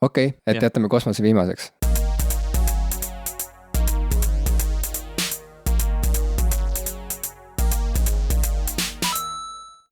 Okei, et Jah. jätame kosmose viimaseks.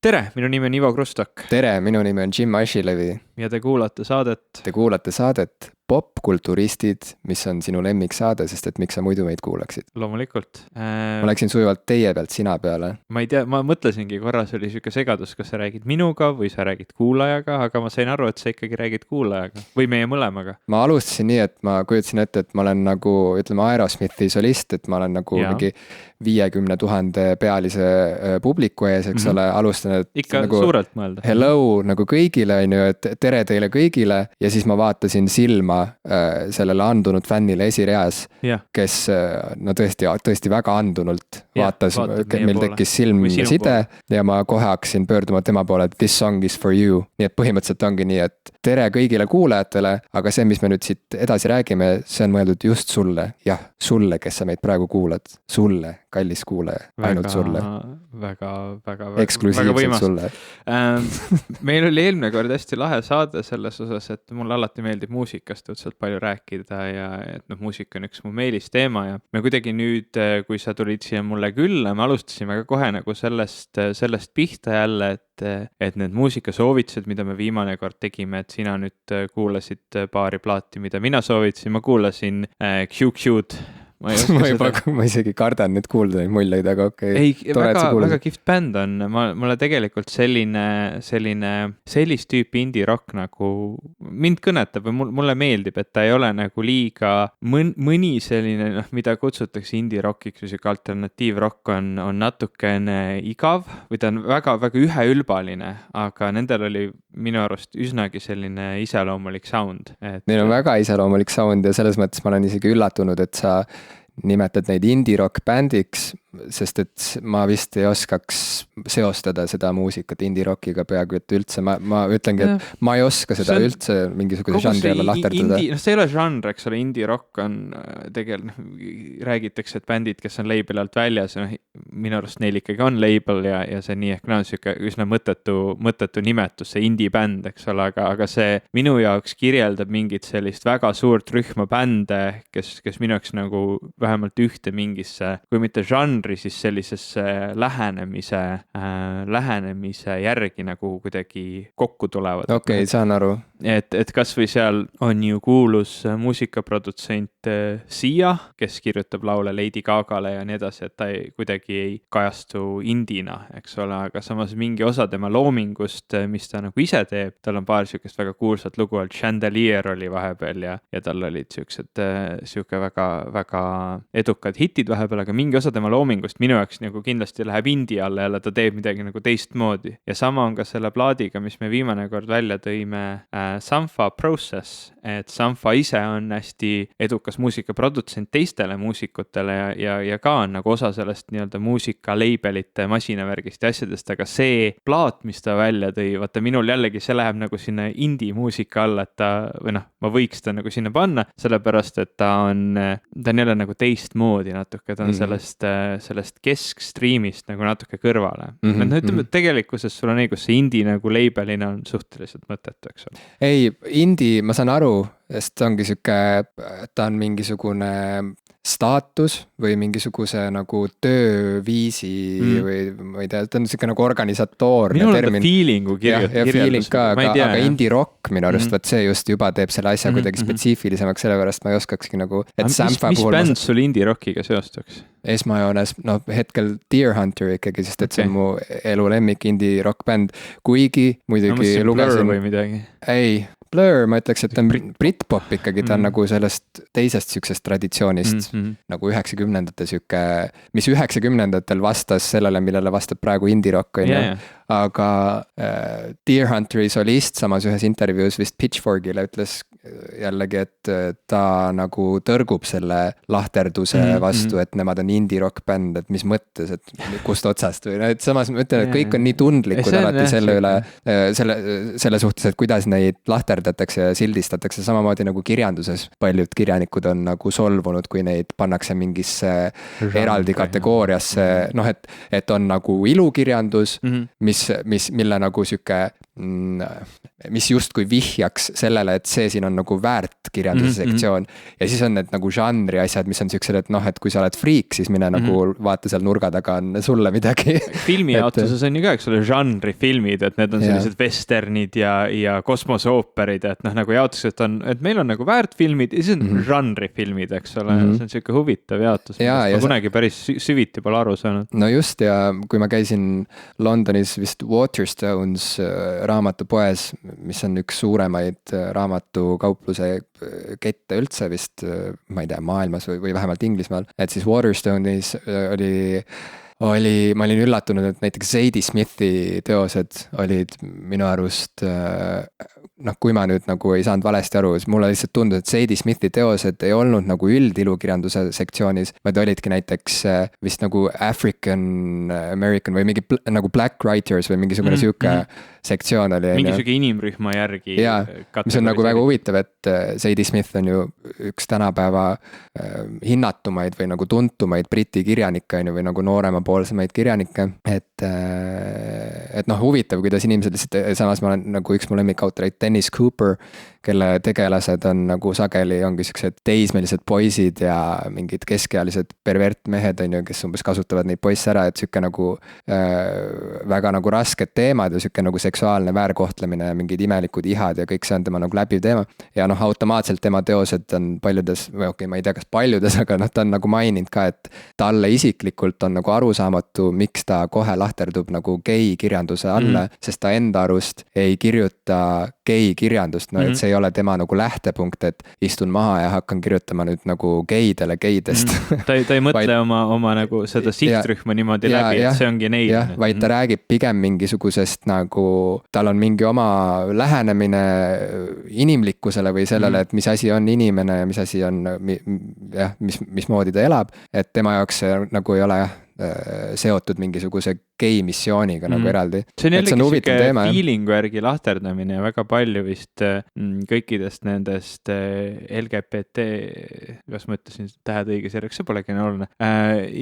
Tere, minu nimi on Ivo Krustok Tere, minu nimi on Jim Ashilevi. ja te kuulate saadet. Te kuulate saadet Popkulturistid, mis on sinu lemmiksaade, sest et miks sa muidu meid kuulaksid? Loomulikult. Ma läksin sujuvalt teie pealt sina peale. Ma ei tea, ma mõtlesingi korras oli siuke segadus, kas sa räägid minuga või sa räägid kuulajaga, aga ma sain aru, et sa ikkagi räägid kuulajaga või meie mõlemaga. Ma alustasin nii, et ma kujutasin ette, et ma olen nagu, ütleme, Aerosmithi solist, et ma olen nagu mingi 50 000 pealise publiku ees, eks ole, alustan, et ikka nagu suurelt mõelda. hello nagu kõigile, on ju, et tere teile kõigile ja siis ma vaatasin silma sellele andunud fännile esireas, kes no tõesti väga andunult vaatas, meil tekkis silmside ja ma kohe hakkasin pöörduma tema poole, et this song is for you. Nii et põhimõtteliselt ongi nii, et tere kõigile kuulajatele, aga see, mis me nüüd siit edasi räägime, see on mõeldud just sulle. Jah, sulle, kes sa meid praegu kuulad. Sulle, kallis kuulaja, ainult sulle. Väga eksklusiivselt sulle. Meil oli eelmine kord hästi lahe saade selles osas, et mulle alati meeldib muusikast õudselt palju rääkida ja et muusika on üks mu meelisteema ja me kuidagi nüüd, kui sa tulid siia mulle külla, me alustasime ka kohe nagu sellest pihta jälle, et need muusikasoovitused, mida me viimane kord tegime, et sina nüüd kuulasid paari plaati, mida mina soovitasin, ma kuulasin QQ'd. Ma isegi kardan nüüd kuulda neid mulleid, aga okei. Ei, väga kihvt bänd on. Mulle tegelikult sellist tüüpi indie rock nagu mind kõnetab või mulle meeldib, et ta ei ole nagu liiga mõni selline, mida kutsutakse indie rockiks või siuke alternatiivrock on natukene igav või ta on väga üheülbaline, aga nendel oli minu arust üsnagi selline iseloomulik sound. Neil on väga iseloomulik sound ja selles mõttes ma olen isegi üllatunud, et sa nimetad neid indie rock bändiks, sest et ma vist ei oskaks seostada seda muusikat indie rockiga peaaegu et üldse. Ma ütlengi, et ma ei oska seda üldse mingisuguse žanri alla lahterdada. See ei ole žanr, eks ole, indie rock on tegelikult, räägitakse, et bändid, kes on label alt väljas, minu arust neil ikkagi on label ja see nii ehk näon siuke üsna mõttetu nimetus, see indie bänd, eks ole, aga see minu jaoks kirjeldab mingit sellist väga suurt rühma bände, kes minu jaoks nagu vähemalt ühte mingisse, kui mitte žanri, siis sellisesse lähenemise järgi nagu kuidagi kokku tulevad. Okei, saan aru. Et kas või seal on ju kuulus muusikaprodutsent Sia, kes kirjutab laule Lady Gagale ja nii edasi, et ta kuidagi ei kajastu indina, eks ole, aga samas mingi osa tema loomingust, mis ta nagu ise teeb, tal on paar siukest väga kuulsat lugu, Chandelier oli vahepeal ja tal olid siuke väga edukad hitid vahepeal, aga mingi osa tema loomingust minu jaoks nagu kindlasti läheb indie alla, jälle ta teeb midagi nagu teistmoodi. Ja sama on ka selle plaadiga, mis me viimane kord välja tõime, Sampha Process, et Sampha ise on hästi edukas muusikaprodutsent teistele muusikutele ja ka on nagu osa sellest nii-öelda muusikaleibelite masinavärgist ja asjadest, aga see plaat, mis ta välja tõi, vaata minul jällegi see läheb nagu sinna indie muusika alla, et ta, või ma võiks ta nagu sinna panna, sellepärast, et ta on jälle nagu teistmoodi natuke, ta on sellest keskstriimist nagu natuke kõrvale. Ütleme, tegelikkuses sul on õigus, see indie nagu leibelina on suhteliselt mõttetu, eks ole. Ei, indie, ma saan aru, sest ta ongi ta on mingisugune staatus või mingisuguse nagu tööviisi või ma ei tea, ta on siuke nagu organisatoorne termin. Minul on ta feelingu feeling ka, aga indie rock minu arust, vaat see just juba teeb selle asja kuidagi spetsiifilisemaks, sellepärast ma ei oskakski nagu, et Sampha puhul... Mis bänd sul indie rockiga seostuks? Esmajoones, hetkel Deer Hunter ikkagi, sest et see on mu elu lemmik indie rock bänd, kuigi muidugi lugesin... Blur või midagi? Ei, Blur, ma ütleks, et ta on Britpop ikkagi, ta on nagu sellest teisest siuksest traditsioonist, nagu 90-ndate siuke, mis 90-ndatel vastas sellele, millele vastab praegu indie rock, on ju. Aga Deer Hunteri solist samas ühes intervjuus vist Pitchforkile ütles jällegi, et ta nagu tõrgub selle lahterduse vastu, et nemad on indie rock bänd, et mis mõttes, et kust otsast või et samas ma ütlen, et kõik on nii tundlikud alati selle üle, selle suhtes, et kuidas neid lahterdatakse ja sildistatakse, samamoodi nagu kirjanduses paljud kirjanikud on nagu solvunud, kui neid pannakse mingisse eraldi kategooriasse, et on nagu ilukirjandus, mille nagu siuke mis justkui vihjaks sellele, et see siin on nagu väärtkirjanduse sektsioon. Ja siis on need nagu žanri asjad, mis on siuksed, et noh, et kui sa oled friik, siis mine nagu vaata seal nurga taga on sulle midagi. Filmi jaotuses on ju ka, eks ole, žanrifilmid, et need on sellised westernid ja kosmoseooperid, et noh, nagu jaotused on, et meil on nagu väärtfilmid ja siis on žanrifilmid, eks ole, see on siuke huvitav jaotus, ma kunagi päris süviti pole aru saanud. No just, ja kui ma käisin Londonis vist Waterstones raamatupoes, mis on üks suuremaid raamatukaupluse kette üldse vist, ma ei tea, maailmas või vähemalt Inglismaal, et siis Waterstone'is ma olin üllatunud, et näiteks Zadie Smithi teosed olid minu arust, noh, kui ma nüüd nagu ei saanud valesti aru, siis mulle lihtsalt tundus, et Zadie Smithi teosed ei olnud nagu üldilukirjanduse sektsioonis, vaid olidki näiteks vist nagu African American või mingi nagu Black Writers või mingisugune sihuke sektsioon oli. Mingisugune inimrühma järgi. Jaa, mis on nagu väga huvitav, et Zadie Smith on ju üks tänapäeva hinnatumaid või nagu tuntumaid briti kirjanikke on ju, või nagu nooremapoolsemaid kirjanikke, et noh, huvitav, kuidas inimesed lihtsalt, samas ma olen nagu üks mu lemmikautoreid, Dennis Cooper, kelle tegelased on nagu sageli ongi siuksed teismelised poisid ja mingid keskealised pervertmehed on ju, kes umbes kasutavad neid poisse ära, et siuke nagu väga nagu rasked teemad ja siuke nagu seksuaalne väärkohtlemine ja mingid imelikud ihad ja kõik see on tema nagu läbiv teema. Ja noh, automaatselt tema teosed on paljudes, või okei, ma ei tea, kas paljudes, aga noh, ta on nagu maininud ka, et talle isiklikult on nagu arusaamatu, miks ta kohe lahterdub nagu gei kirjanduse alla, sest ta enda arust ei kirjuta gei kirjandust, no et see ei ole tema nagu lähtepunkt, et istun maha ja hakkan kirjutama nüüd nagu geidele geidest. Ta ei mõtle oma nagu seda sihtrühma niimoodi läbi, et see ongi neid. Jah, vaid ta räägib pigem mingisugusest nagu, tal on mingi oma lähenemine inimlikkusele või sellele, et mis asi on inimene ja mis asi on, jah, mismoodi ta elab, et tema jaoks see nagu ei ole seotud mingisuguse gei missiooniga nagu eraldi. See on jällegi siuke feelingu järgi lahterdamine ja väga palju vist kõikidest nendest LGBT, kas ma ütlesin tähed õiges järjeks, see polegi oluline,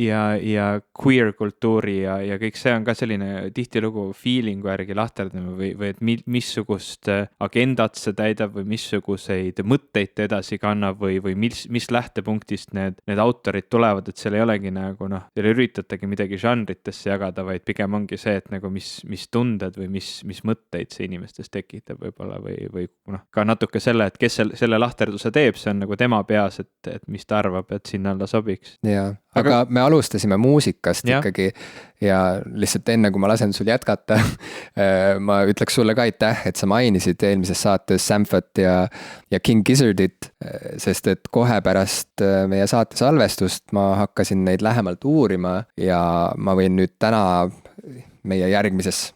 ja queer kultuuri ja kõik see on ka selline tihtilugu feelingu järgi lahterdamine või et missugust agendat see täidab või missuguseid mõtteid edasi kannab või mis lähtepunktist need autorid tulevad, et seal ei olegi nagu noh, seal üritatagi midagi žanritesse jagada, vaid pigem ongi see, et nagu mis tunded või mis mõtteid see inimestes tekitab võib-olla või noh, ka natuke selle, et kes selle lahterduse teeb, see on nagu tema peas, et mis ta arvab, et sinna alla sobiks. Jaa, aga me alustasime muusikast ikkagi ja lihtsalt enne, kui ma lasen sul jätkata, ma ütleks sulle ka aitäh, et sa mainisid eelmises saates Samphat ja King Gizzardit, sest et kohe pärast meie saate salvestust ma hakkasin neid lähemalt uurima ja ma võin nüüd täna meie järgmises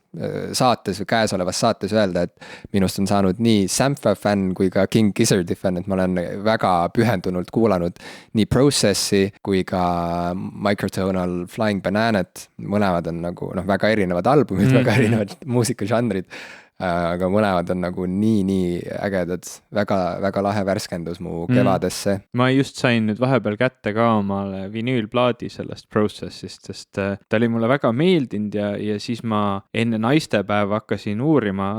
saates või käesolevas saates öelda, et minust on saanud nii Sampha fänn kui ka King Gizzardi fänn, et ma olen väga pühendunult kuulanud nii Processi kui ka Microtonal Flying Bananat, mõlemad on nagu noh, väga erinevad albumid, väga erinevad muusikažanrid, aga mõlemad on nagu nii ägedad, väga lahe värskendus mu kevadesse. Ma just sain nüüd vahepeal kätte ka omale vinüülplaadi sellest Processist, sest ta oli mulle väga meeldinud ja siis ma enne naistepäeva hakkasin uurima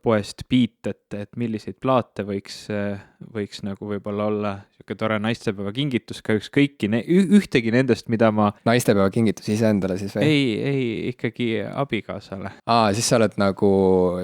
poest Beat, et milliseid plaate võiks nagu võib-olla olla siuke tore naistepäeva kingitus, ka ühtegi nendest, mida ma... Naistepäeva kingitus iseendale siis või? Ei, ikkagi abikaasale. Siis sa oled nagu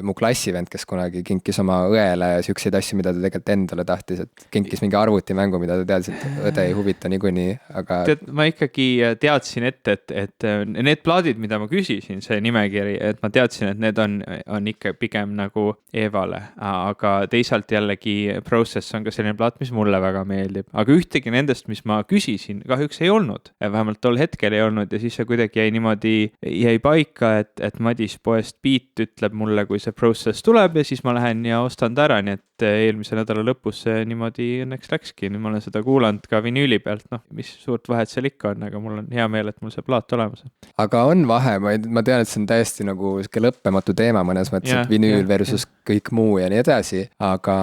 mu klassivend, kes kunagi kinkis oma õele siukseid asju, mida ta tegelikult endale tahtis, et kinkis mingi arvutimängu, mida ta teadis, et õde ei huvita niikuinii, aga... Ma ikkagi teadsin ette, et need plaadid, mida ma küsisin, see nimekiri, et ma teadsin, et need on ikka pigem nagu Evale, aga teisalt jällegi Process on ka selline plaat, mis mulle väga meeldib. Aga ühtegi nendest, mis ma küsisin, kahjuks ei olnud. Vähemalt tol hetkel ei olnud ja siis see kuidagi jäi paika, et Madis poest Beat ütleb mulle, kui see Process tuleb ja siis ma lähen ja ostan ta ära, nii et eelmise nädala lõpus see niimoodi õnneks läkski. Nüüd ma olen seda kuulanud ka vinüüli pealt, noh, mis suurt vahet seal ikka on, aga mul on hea meel, et mul see plaat olemas on. Aga on vahe, ma tean, et see on täiesti nagu lõppematu teema mõnes mõttes, et vinüül versus kõik muu ja nii edasi, aga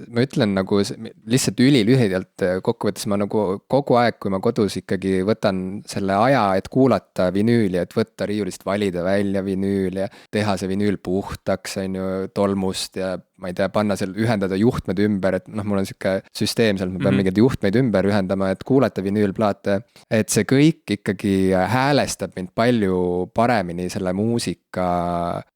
ma ütlen, ütlen nagu lihtsalt ülilühidalt kokkuvõttes ma nagu kogu aeg, kui ma kodus ikkagi võtan selle aja, et kuulata vinüüli, et võtta riiulist, valida välja vinüül ja teha see vinüül puhtaks, on ju, tolmust ja ma ei tea, panna seal, ühendada juhtmed ümber, et noh, mul on sihuke süsteem seal, ma pean mingeid juhtmeid ümber ühendama, et kuulata vinüülplaate. Et see kõik ikkagi häälestab mind palju paremini selle muusika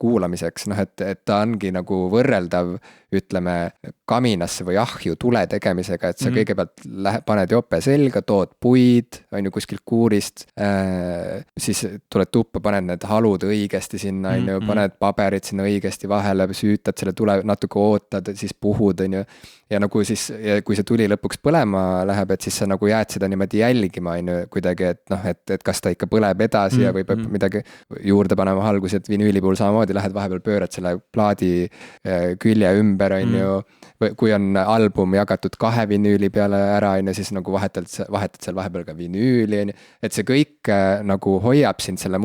kuulamiseks, noh, et ta ongi nagu võrreldav, ütleme, kaminasse või ahju tule tegemisega, et sa kõigepealt paned jope selga, tood puid, on ju, kuskilt kuurist, siis tuled tuppa, paned need halud õigesti sinna, on ju, paned paberid sinna õigesti vahele, süütad selle tule, natuke ootad, siis puhud, on ju. Ja nagu siis, ja kui see tuli lõpuks põlema läheb, et siis sa nagu jääd seda niimoodi jälgima, on ju, kuidagi, et noh, et kas ta ikka põleb edasi ja võib midagi juurde panema halgus, et vinüüli puhul samamoodi lähed vahepeal pöörad selle plaadi külje ümber, on ju, kui on album jagatud 2 vinüüli peale ära, on ju, siis nagu vahetad seal vahepeal ka vinüüli, on ju, et see kõik nagu hoiab sind selle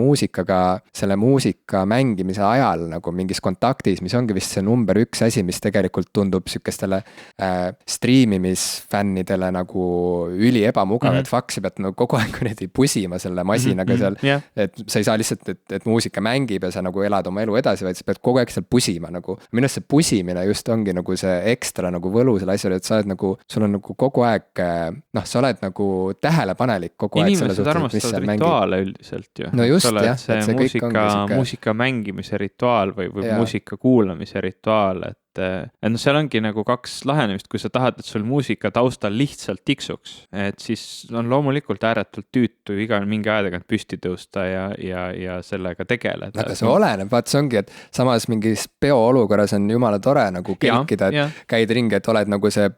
muusika mängimise ajal nagu mingis kontaktis, mis ongi vist see number 1 asi, mis tegelikult tundub sükestele striimimisfännidele nagu üli ebamugav, et faksi pead nagu kogu aeg neid pusima selle masinaga seal, et sa ei saa lihtsalt, et muusika mängib ja sa nagu elad oma elu edasi, vaid sa pead kogu aeg seal pusima nagu. Minu arust see pusimine just ongi nagu see ekstra nagu võlu selle asjale, et sa oled nagu, sul on nagu kogu aeg, noh, sa oled nagu tähelepanelik kogu aeg. Inimesed armastavad rituaale üldiselt ju. No just, jah. See muusika mängimise rituaal või muusika kuulamise rituaal, et noh, seal ongi nagu 2 lahenemist, kui sa tahad, et sul muusika taustal lihtsalt tiksuks, et siis on loomulikult ääretult tüütu igal mingi aja tagant püsti tõusta ja sellega tegeleda. Aga see oleneb, vaat see ongi, et samas mingis peoolukorras on jumala tore nagu kelkida, et käid ringi, et oled nagu see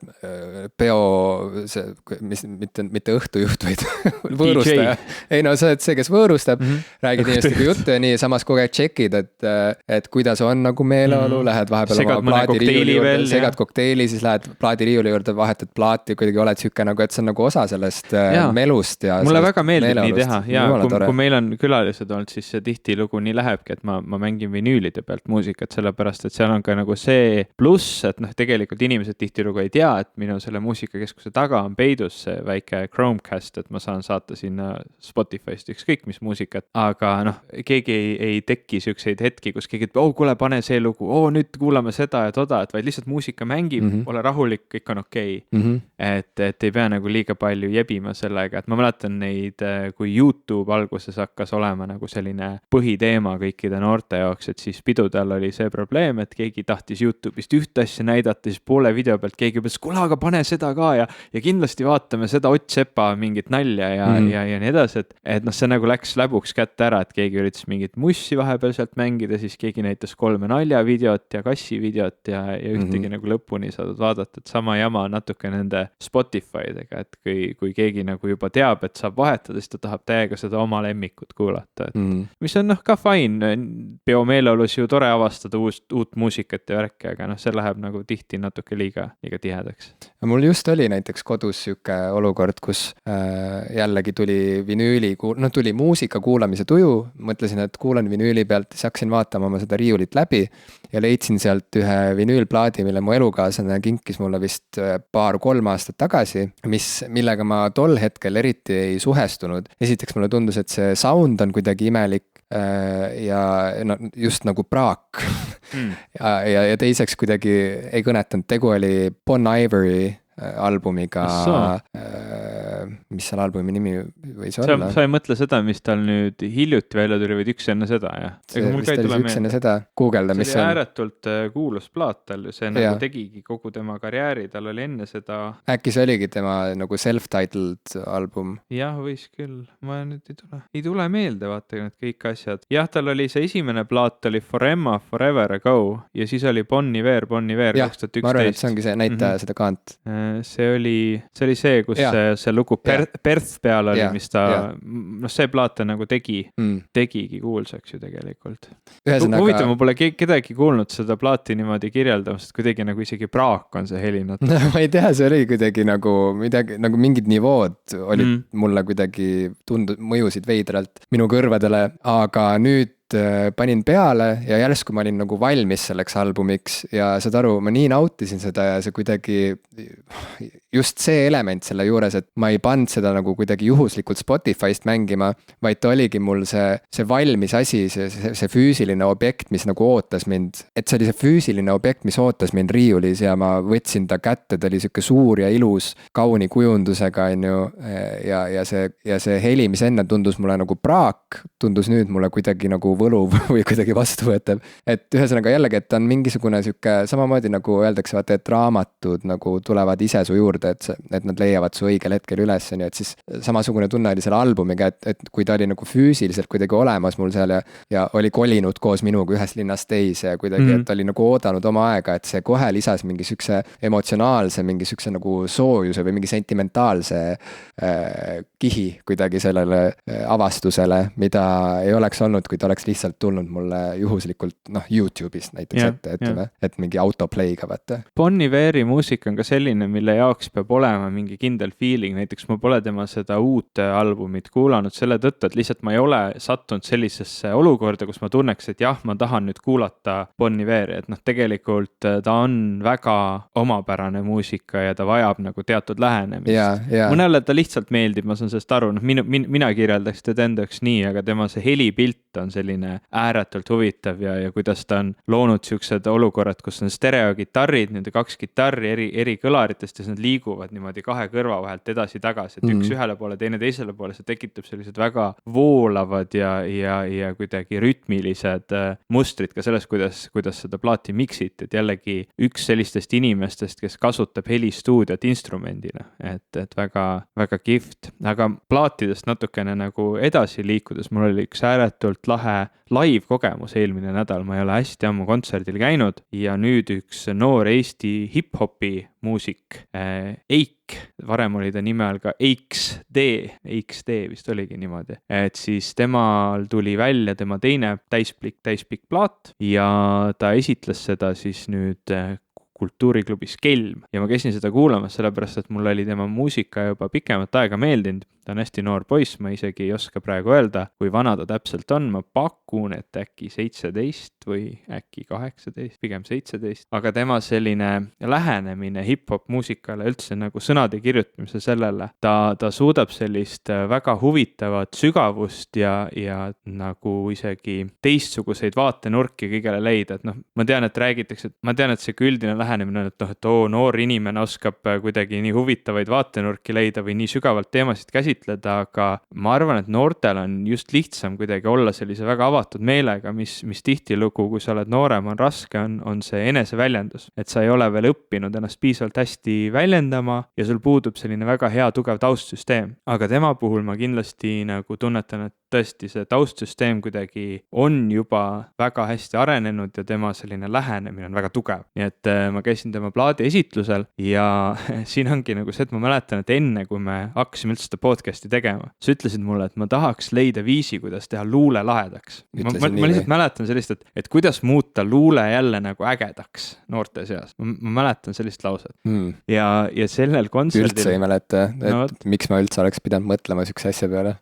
peo, mitte õhtujuht, vaid võõrustaja. Ei no sa oled see, kes võõrustab, räägid inimestega juttu ja nii, samas kogu aeg tšekid, et kuidas on nagu meeleolu, lähed vahepeal oma segad kokteili, siis lähed plaadiriiuli juurde, vahetad plaati, kuidagi oled sihuke nagu, et see on nagu osa sellest melust ja mulle väga meeldib nii teha ja kui meil on külalised olnud, siis see tihtilugu nii lähebki, et ma mängin vinüülide pealt muusikat, sellepärast et seal on ka nagu see pluss, et noh, tegelikult inimesed tihtilugu ei tea, et minu selle muusikakeskuse taga on peidus see väike Chromecast, et ma saan saata sinna Spotify'st ükskõik mis muusikat, aga noh, keegi ei teki siukseid hetki, kus keegi ütleb, kuule, pane see lugu, nüüd kuulame seda ja toda, et vaid lihtsalt muusika mängib, ole rahulik, kõik on okei. Et ei pea nagu liiga palju jebima sellega, et ma mäletan neid, kui YouTube alguses hakkas olema nagu selline põhiteema kõikide noorte jaoks, et siis pidudel oli see probleem, et keegi tahtis YouTube'ist ühte asja näidata, siis poole video pealt keegi ütles, kuule, aga pane seda ka ja kindlasti vaatame seda Ott Sepa mingit nalja ja nii edasi, et noh, see nagu läks läbuks kätte ära, et keegi üritas mingit mussi vahepeal sealt mängida, siis keegi näitas 3 naljavideot ja kassivideot ja ühtegi nagu lõpuni saadud vaadata, et sama jama natuke nende Spotify'dega, et kui keegi nagu juba teab, et saab vahetada, siis ta tahab täiega seda oma lemmikut kuulata, et mis on noh ka fine, peomeeleolus ju tore avastada uut muusikat ja värki, aga noh, see läheb nagu tihti natuke liiga tihedaks. Mul just oli näiteks kodus sihuke olukord, kus jällegi tuli muusika kuulamise tuju, mõtlesin, et kuulan vinüüli pealt, siis hakkasin vaatama oma seda riiulit läbi ja leidsin sealt ühe vinüülplaadi, mille mu elukaaslane kinkis mulle vist 2-3 aastat tagasi, millega ma tol hetkel eriti ei suhestunud. Esiteks mulle tundus, et see sound on kuidagi imelik ja no, just nagu praak. ja teiseks kuidagi ei kõnetanud, tegu oli Bon Ivory albumiga, mis seal albumi nimi võis olla? Sa ei mõtle seda, mis tal nüüd hiljuti välja tuli, vaid üks enne seda, jah? See vist oli üks enne seda, Google'da, mis see oli ääretult kuulus plaat tal, see nagu tegigi kogu tema karjääri, tal oli enne seda. Äkki see oligi tema nagu self-titled album? Jah, võis küll, ma nüüd ei tule meelde, vaata need kõik asjad. Jah, tal oli see esimene plaat oli Forever Ago ja siis oli Bon Iver 2011. Ma arvan, et see ongi see näitaja seda kaant. See oli see, kus see lugu Perth peal oli, mis ta, noh see plaat nagu tegigi kuulsaks ju tegelikult. Huvitav, ma pole kedagi kuulnud seda plaati niimoodi kirjeldamast, et kuidagi nagu isegi praak on see helinat. Ma ei tea, see oli kuidagi nagu midagi, nagu mingid nivood olid mulle kuidagi mõjusid veidralt minu kõrvadele, aga nüüd panin peale ja järsku ma olin nagu valmis selleks albumiks ja saad aru, ma nii nautisin seda ja see kuidagi, just see element selle juures, et ma ei pannud seda nagu kuidagi juhuslikult Spotify'st mängima, vaid ta oligi mul see valmis asi, see füüsiline objekt, mis nagu ootas mind, et see oli see füüsiline objekt, mis ootas mind riiulis ja ma võtsin ta kätte, ta oli sihuke suur ja ilus, kauni kujundusega, on ju, ja see heli, mis enne tundus mulle nagu praak, tundus nüüd mulle kuidagi nagu võluv või kuidagi vastuvõetav. Et ühesõnaga jällegi, et ta on mingisugune sihuke, samamoodi nagu öeldakse, vaata, et raamatud nagu tulevad ise su juurde, et nad leiavad su õigel hetkel üles, on ju, et siis samasugune tunne oli selle albumiga, et kui ta oli nagu füüsiliselt kuidagi olemas mul seal ja oli kolinud koos minuga ühest linnast teise ja kuidagi, et oli nagu oodanud oma aega, et see kohe lisas mingi siukse emotsionaalse, mingi siukse nagu soojuse või mingi sentimentaalse kihi kuidagi sellele avastusele, mida ei oleks olnud, kui ta oleks lihtsalt tulnud mulle juhuslikult, YouTube'ist näiteks ette, ütleme, et mingi autoplay'ga, vaata. Bon Iveri muusika on ka selline, mille jaoks peab olema mingi kindel feeling, näiteks ma pole tema seda uut albumit kuulanud selle tõttu, et lihtsalt ma ei ole sattunud sellisesse olukorda, kus ma tunneks, et jah, ma tahan nüüd kuulata Bon Iveri, et tegelikult ta on väga omapärane muusika ja ta vajab nagu teatud lähenemist. Mõnele ta lihtsalt meeldib, ma saan sellest aru, mina kirjeldaks teda endaks nii, aga tema see helipilt on selline ääretult huvitav ja kuidas ta on loonud siuksed olukorrad, kus on stereogitarrid, nende 2 gitarri eri kõlaritest ja nad liiguvad niimoodi 2 kõrva vahelt edasi-tagasi, et üks ühele poole, teine teisele poole, see tekitab sellised väga voolavad ja kuidagi rütmilised mustrid ka selles, kuidas seda plaati miksiti, et jällegi üks sellistest inimestest, kes kasutab helistuudiot instrumendina, et väga, väga kihvt, aga plaatidest natukene nagu edasi liikudes, mul oli üks ääretult lahe live kogemus eelmine nädal, ma ei ole hästi ammu kontserdil käinud ja nüüd üks noor Eesti hip-hopi muusik, Eik, varem oli ta nime all ka XD vist oligi niimoodi, et siis temal tuli välja tema teine täispikk plaat ja ta esitles seda siis nüüd kultuuriklubis Kelm ja ma käisin seda kuulamas sellepärast, et mul oli tema muusika juba pikemat aega meeldinud. Ta on hästi noor poiss, ma isegi ei oska praegu öelda, kui vana ta täpselt on, ma pakun, et äkki 17 või äkki 18, pigem 17, aga tema selline lähenemine hip-hop muusikale üldse nagu sõnade kirjutamise sellele, ta suudab sellist väga huvitavat sügavust ja nagu isegi teistsuguseid vaatenurki kõigele leida, et ma tean, et räägitakse, et ma tean, et see üldine lähenemine on, et noor inimene oskab kuidagi nii huvitavaid vaatenurki leida või nii sügavalt teemasid käsitleda, aga ma arvan, et noortel on just lihtsam kuidagi olla sellise väga avatud meelega, mis tihtilugu, kui sa oled noorem, on raske, on see eneseväljendus. Et sa ei ole veel õppinud ennast piisavalt hästi väljendama ja sul puudub selline väga hea tugev taustsüsteem. Aga tema puhul ma kindlasti nagu tunnetan, et tõesti see taustsüsteem kuidagi on juba väga hästi arenenud ja tema selline lähenemine on väga tugev. Nii et ma käisin tema plaadi esitlusel ja siin ongi nagu see, et ma mäletan, et enne kui me hakkasime üldse seda podcasti tegema, sa ütlesid mulle, et ma tahaks leida viisi, kuidas teha luule lahedaks. Ma lihtsalt mäletan sellist, et kuidas muuta luule jälle nagu ägedaks noorte seas. Ma mäletan sellist lauset. Ja sellel kontserdil... Üldse ei mäleta, et miks ma üldse oleks pidanud mõtlema sükse asja peale.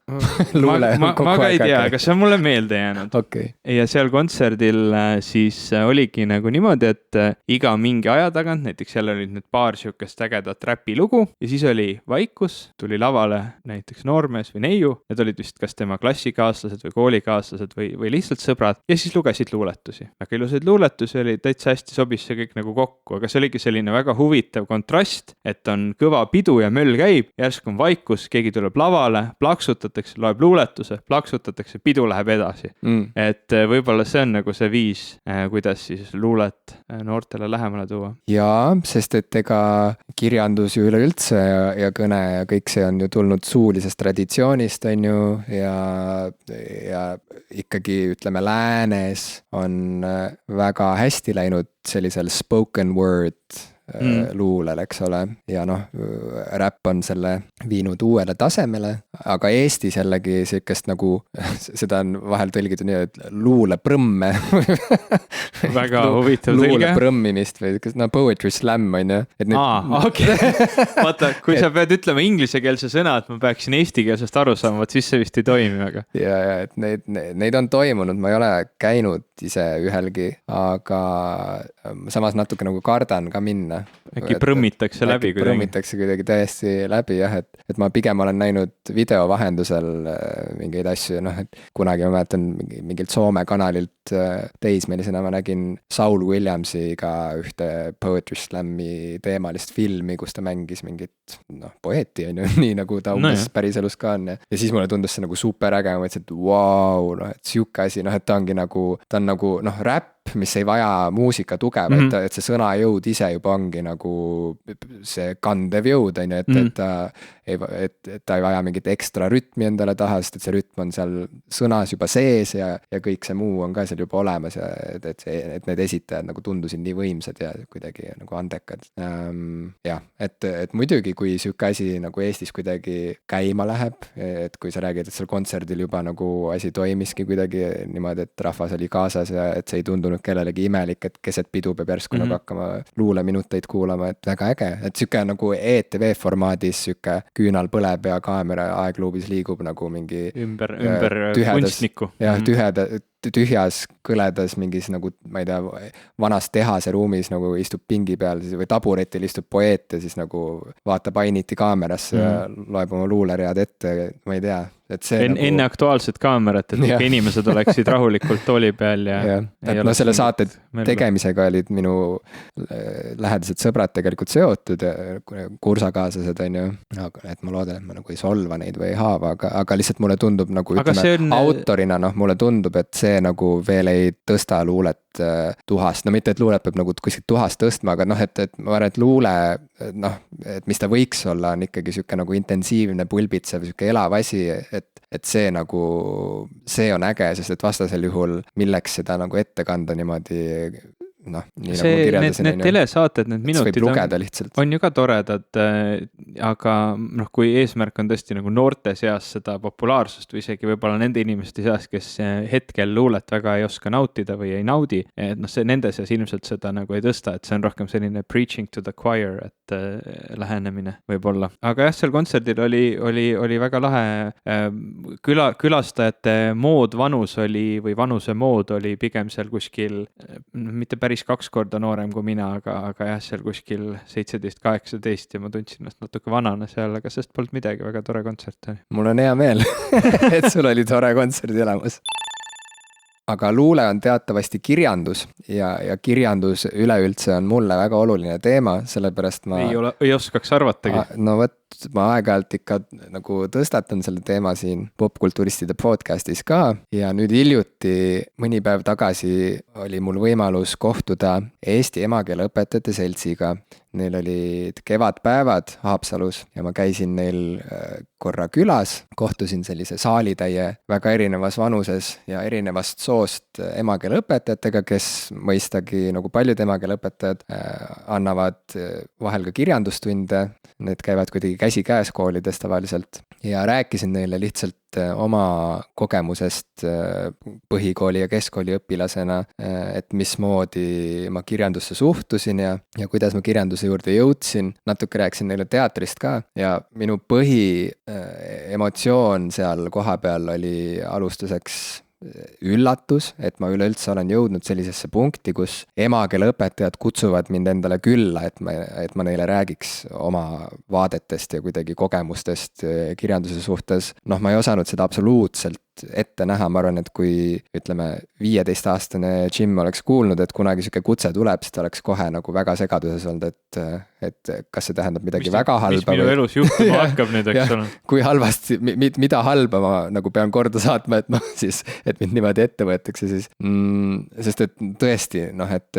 Ma ka ei tea, aga see on mulle meelde jäänud. Okay. Ja seal kontserdil siis oligi nagu niimoodi, et iga mingi aja tagant, näiteks jälle olid need paar siukest ägedat räpilugu ja siis oli vaikus, tuli lavale näiteks noormees või neiu, need olid vist kas tema klassikaaslased või koolikaaslased või lihtsalt sõbrad ja siis lugesid luuletusi. Väga ilusaid luuletusi oli, täitsa hästi sobis see kõik nagu kokku, aga see oligi selline väga huvitav kontrast, et on kõva pidu ja möll käib, järsku on vaikus, keegi tuleb lavale, plaksutatakse, loeb luuletuse, plaksutatakse, pidu läheb edasi. Et võib-olla see on nagu see viis, kuidas siis luulet noortele lähemale tuua. Jaa, sest et ega kirjandus ju üleüldse ja kõne ja kõik see on ju tulnud suulisest traditsioonist, on ju, ja ikkagi ütleme läänes on väga hästi läinud sellisel spoken word luulel, eks ole, ja noh, räpp on selle viinud uuele tasemele, aga Eestis jällegi sellist nagu, seda on vahel tõlgitud nii, et luuleprõmme väga huvitav tõlge. Luuleprõmmimist või no poetry slam on ju. Okei. Vaata, kui sa pead ütlema inglisekeelse sõna, et ma peaksin eestikeelsest aru saama, siis see vist ei toimi väga. Ja, et neid on toimunud, ma ei ole käinud ise ühelgi, aga samas natuke nagu kardan ka minna. Äkki prõmmitakse läbi kuidagi. Prõmmitakse kuidagi täiesti läbi jah, et ma pigem olen näinud video vahendusel mingeid asju, noh, et kunagi ma mäletan mingilt Soome kanalilt teismelisena ma nägin Saul Williamsiga ühte poetry slam'i teemalist filmi, kus ta mängis mingit poeeti, on ju, nii nagu ta umbes päriselus ka on. Ja siis mulle tundus see nagu super äge, ma mõtlesin, et vau, noh, et siuke asi, noh, et ta ongi nagu, räpp, mis ei vaja muusika tuge, vaid et see sõnajõud ise juba ongi nagu see kandev jõud, on ju, et ta ei vaja mingit ekstra rütmi endale taha, sest et see rütm on seal sõnas juba sees ja kõik see muu on ka seal juba olemas ja et need esitajad nagu tundusid nii võimsad ja kuidagi nagu andekad. Jah, et muidugi, kui siuke asi nagu Eestis kuidagi käima läheb, et kui sa räägid, et seal kontserdil juba nagu asi toimiski kuidagi niimoodi, et rahvas oli kaasas ja et see ei tundunud kellelegi imelik, et keset pidu peab järsku nagu hakkama luuleminuteid kuulama, et väga äge, et siuke nagu ETV formaadis siuke küünal põleb ja kaamera aegluubis liigub nagu mingi ümber kunstniku. Jah, tühjas kõledas mingis nagu, ma ei tea, vanas tehase ruumis nagu istub pingi peal või taburetil istub poeet ja siis nagu vaatab ainiti kaamerasse ja loeb oma luuleread ette, ma ei tea, et see enne aktuaalset kaamerat, et ikka inimesed oleksid rahulikult tooli peal ja et no selle saate tegemisega olid minu lähedased sõbrad tegelikult seotud, kursakaaslased on ju, et ma loodan, et ma nagu ei solva neid või ei haava, aga lihtsalt mulle tundub nagu ütleme autorina, mulle tundub, et see nagu veel ei tõsta luulet tuhast, no mitte, et luulet peab nagu kuskilt tuhast tõstma, aga noh, et ma arvan, et luule, noh, et mis ta võiks olla, on ikkagi siuke nagu intensiivne, pulbitsev, siuke elav asi, et see nagu, see on äge, sest et vastasel juhul milleks seda nagu ette kanda niimoodi, noh, nii see, nagu kirjeldasin. Need telesaated, need minutid on ju ka toredad, aga noh, kui eesmärk on tõesti nagu noorte seas seda populaarsust või isegi võib-olla nende inimeste seas, kes hetkel luulet väga ei oska nautida või ei naudi, et noh, see nende seas ilmselt seda nagu ei tõsta, et see on rohkem selline preaching to the choir, et lähenemine võib-olla. Aga jah, seal kontserdil oli väga lahe, külastajate mood vanus oli või vanuse mood oli pigem seal kuskil, mitte päris 2 korda noorem kui mina, aga jah, seal kuskil 17-18 ja ma tundsin ennast natuke vanana seal, aga sest polnud midagi, väga tore kontsert. Mul on hea meel, et sul oli tore kontserdi elamus. Aga luule on teatavasti kirjandus ja kirjandus üleüldse on mulle väga oluline teema, sellepärast ma ei oskaks arvatagi. No võt, ma aeg-ajalt ikka nagu tõstatan selle teema siin popkulturistide podcastis ka ja nüüd hiljuti mõni päev tagasi oli mul võimalus kohtuda Eesti emakeeleõpetajate seltsiga. Neil olid kevadpäevad Haapsalus ja ma käisin neil korra külas, kohtusin sellise saalitäie väga erinevas vanuses ja erinevast soost emakeeleõpetajatega, kes mõistagi nagu paljud emakeeleõpetajad annavad vahel ka kirjandustunde, need käivad kuidagi käsikäes koolides tavaliselt ja rääkisin neile lihtsalt oma kogemusest põhikooli ja keskkooli õpilasena, et mismoodi ma kirjandusse suhtusin ja kuidas ma kirjanduse juurde jõudsin, natuke rääkisin neile teatrist ka ja minu põhiemotsioon seal kohapeal oli alustuseks üllatus, et ma üleüldse olen jõudnud sellisesse punkti, kus emakeeleõpetajad kutsuvad mind endale külla, et ma neile räägiks oma vaadetest ja kuidagi kogemustest kirjanduse suhtes. Noh, ma ei osanud seda absoluutselt ette näha, ma arvan, et kui ütleme 15-aastane Jim oleks kuulnud, et kunagi siuke kutse tuleb, siis ta oleks kohe nagu väga segaduses olnud, et kas see tähendab midagi väga halba. Mis minu elus juhtuma hakkab nüüd, eks ole. Kui halvasti, mida halba ma nagu pean korda saatma, et noh siis, et mind niimoodi ette võetakse, siis sest et tõesti, noh, et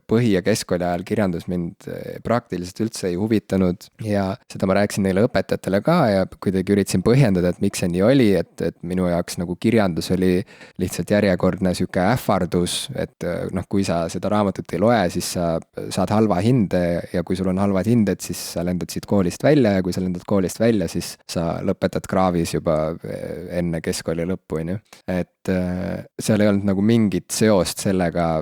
põhi- ja keskkooli ajal kirjandus mind praktiliselt üldse ei huvitanud ja seda ma rääkisin neile õpetajatele ka ja kuidagi üritasin põhjendada, et miks see nii oli, et minu jaoks jaoks nagu kirjandus oli lihtsalt järjekordne sihuke ähvardus, et noh, kui sa seda raamatut ei loe, siis sa saad halva hinde ja kui sul on halvad hinded, siis sa lendad siit koolist välja ja kui sa lendad koolist välja, siis sa lõpetad kraavis juba enne keskkooli lõppu, on ju. Et seal ei olnud nagu mingit seost sellega,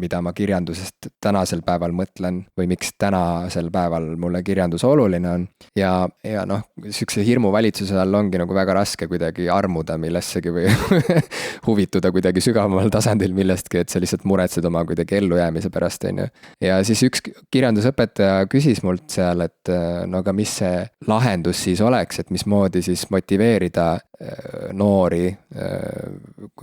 mida ma kirjandusest tänasel päeval mõtlen või miks tänasel päeval mulle kirjandus oluline on. Ja noh, sihukese hirmuvalitsuse all ongi nagu väga raske kuidagi armuda millessegi või huvituda kuidagi sügavamal tasandil millestki, et sa lihtsalt muretsed oma kuidagi ellujäämise pärast, on ju. Ja siis üks kirjandusõpetaja küsis mult seal, et no aga mis see lahendus siis oleks, et mismoodi siis motiveerida noori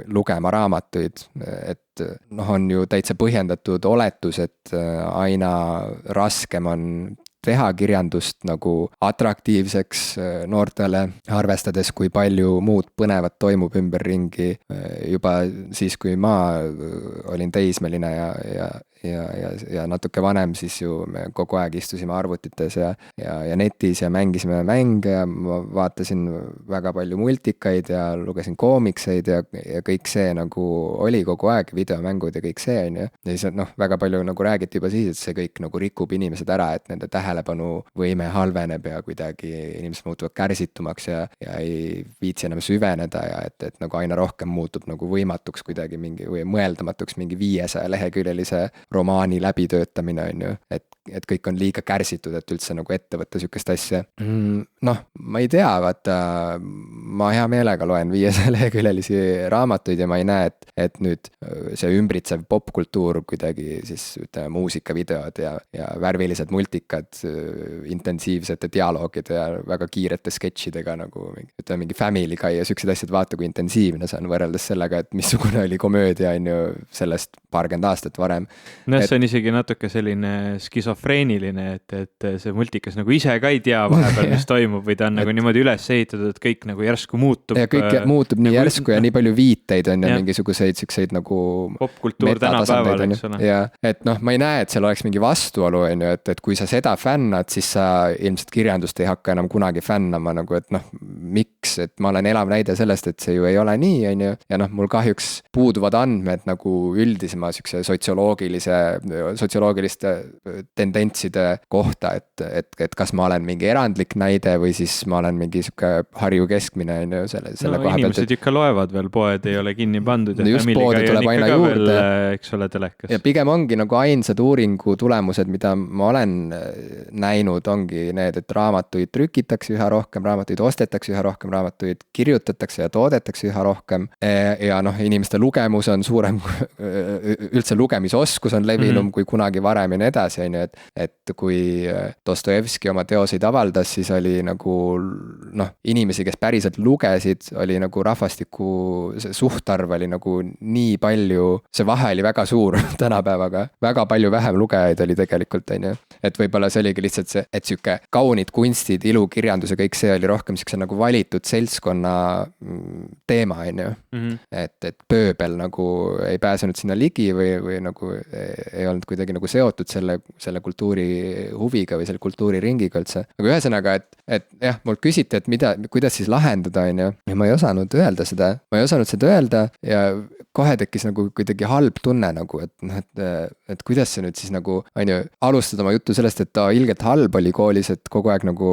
lugema raamatuid, et noh, on ju täitsa põhjendatud oletus, et aina raskem on teha kirjandust nagu atraktiivseks noortele, arvestades, kui palju muud põnevat toimub ümberringi juba siis, kui ma olin teismeline ja natuke vanem, siis ju me kogu aeg istusime arvutites ja netis ja mängisime mänge ja ma vaatasin väga palju multikaid ja lugesin koomikseid ja kõik see nagu oli kogu aeg, videomängud ja kõik see, on ju. Ja siis noh, väga palju nagu räägiti juba siis, et see kõik nagu rikub inimesed ära, et nende tähelepanuvõime halveneb ja kuidagi inimesed muutuvad kärsitumaks ja ei viitsi enam süveneda ja et nagu aina rohkem muutub nagu võimatuks kuidagi mingi või mõeldamatuks mingi 500-leheküljelise romaani läbitöötamine, on ju, et kõik on liiga kärsitud, et üldse nagu ette võtta sihukest asja. Noh, ma ei tea, vaata, ma hea meelega loen 500-leheküljelisi raamatuid ja ma ei näe, et nüüd see ümbritsev popkultuur kuidagi siis ütleme muusikavideod ja värvilised multikad intensiivsete dialoogide ja väga kiirete sketšidega nagu ütleme mingi Family Guy ja siuksed asjad, vaata kui intensiivne see on võrreldes sellega, et missugune oli komöödia, on ju, sellest paarkümmend aastat varem. No see on isegi natuke selline skisofreeniline, et see multikas nagu ise ka ei tea vahepeal, mis toimub või ta on nagu niimoodi üles ehitatud, et kõik nagu järsku muutub. Ja kõik muutub nii nagu järsku ja nii palju viiteid on ja mingisuguseid siukseid nagu popkultuur tänapäeval, eks ole. Ja et noh, ma ei näe, et seal oleks mingi vastuolu, on ju, et kui sa seda fännad, siis sa ilmselt kirjandust ei hakka enam kunagi fännama nagu, et noh, miks, et ma olen elav näide sellest, et see ju ei ole nii, on ju. Ja noh, mul kahjuks puuduvad andmed nagu üldisema siukse sotsioloogiliste tendentside kohta, et kas ma olen mingi erandlik näide või siis ma olen mingi siuke Harju keskmine, on ju, selle koha pealt. Inimesed ikka loevad veel, poed ei ole kinni pandud. No just poodi tuleb aina juurde. Eks ole, telekas. Ja pigem ongi nagu ainsad uuringu tulemused, mida ma olen näinud, ongi need, et raamatuid trükitakse üha rohkem, raamatuid ostetakse üha rohkem, raamatuid kirjutatakse ja toodetakse üha rohkem. Ja noh, inimeste lugemus on suurem, üldse lugemisoskus on levinum kui kunagi varem ja nii edasi, on ju, et kui Dostojevski oma teoseid avaldas, siis oli nagu noh, inimesi, kes päriselt lugesid, oli nagu rahvastiku suhtarv oli nagu nii palju, see vahe oli väga suur tänapäevaga, väga palju vähem lugejaid oli tegelikult, on ju. Et võib-olla see oligi lihtsalt see, et sihuke kaunid kunstid, ilukirjandus ja kõik see oli rohkem siukse nagu valitud seltskonna teema, on ju. Et pööbel nagu ei pääsenud sinna ligi või nagu ei olnud kuidagi nagu seotud selle kultuuri huviga või selle kultuuriringiga üldse. Aga ühesõnaga, et jah, mult küsiti, et kuidas siis lahendada, on ju. Ja ma ei osanud seda öelda ja kohe tekkis nagu kuidagi halb tunne nagu, et kuidas see nüüd siis nagu, on ju, alustada oma juttu sellest, et ilgelt halb oli koolis, et kogu aeg nagu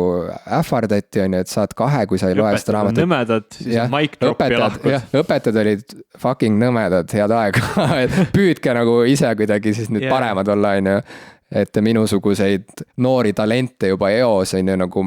ähvardati, on ju, et saad 2, kui sa ei loe seda raamatut. Nõmedad, siis on mic drop ja lahkud. Õpetajad olid fucking nõmedad, head aega, et püüdke nagu ise kuidagi siis nüüd paremad olla, on ju. Et minusuguseid noori talente juba eos on ju nagu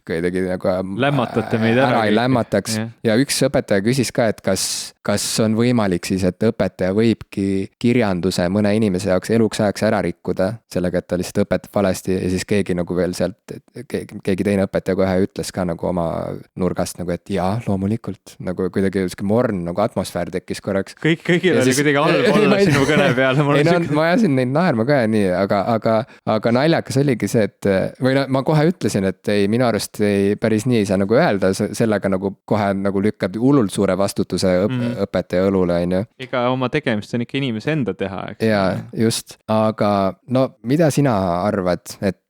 kuidagi nagu lämmatate meid ära ei lämmataks. Ja üks õpetaja küsis ka, et kas on võimalik siis, et õpetaja võibki kirjanduse mõne inimese jaoks eluks ajaks ära rikkuda sellega, et ta lihtsalt õpetab valesti ja siis keegi nagu veel sealt, keegi teine õpetaja kohe ütles ka nagu oma nurgast nagu, et jaa, loomulikult nagu kuidagi morn nagu atmosfäär tekkis korraks. Kõigil oli kuidagi halb olla sinu kõne peale. Ma ajasin neid naerma ka nii, aga naljakas oligi see, et või no ma kohe ütlesin, et ei, minu arust päris nii ei saa nagu öelda, sellega nagu kohe nagu lükkab hullult suure vastutuse õpetaja õlule, on ju. Ega oma tegemist on ikka inimese enda teha, eks? Jaa, just, aga no mida sina arvad, et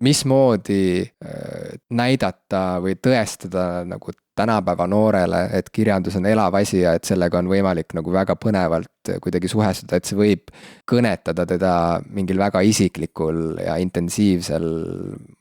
mismoodi näidata või tõestada nagu tänapäeva noorele, et kirjandus on elav asi ja et sellega on võimalik nagu väga põnevalt kuidagi suhestuda, et see võib kõnetada teda mingil väga isiklikul ja intensiivsel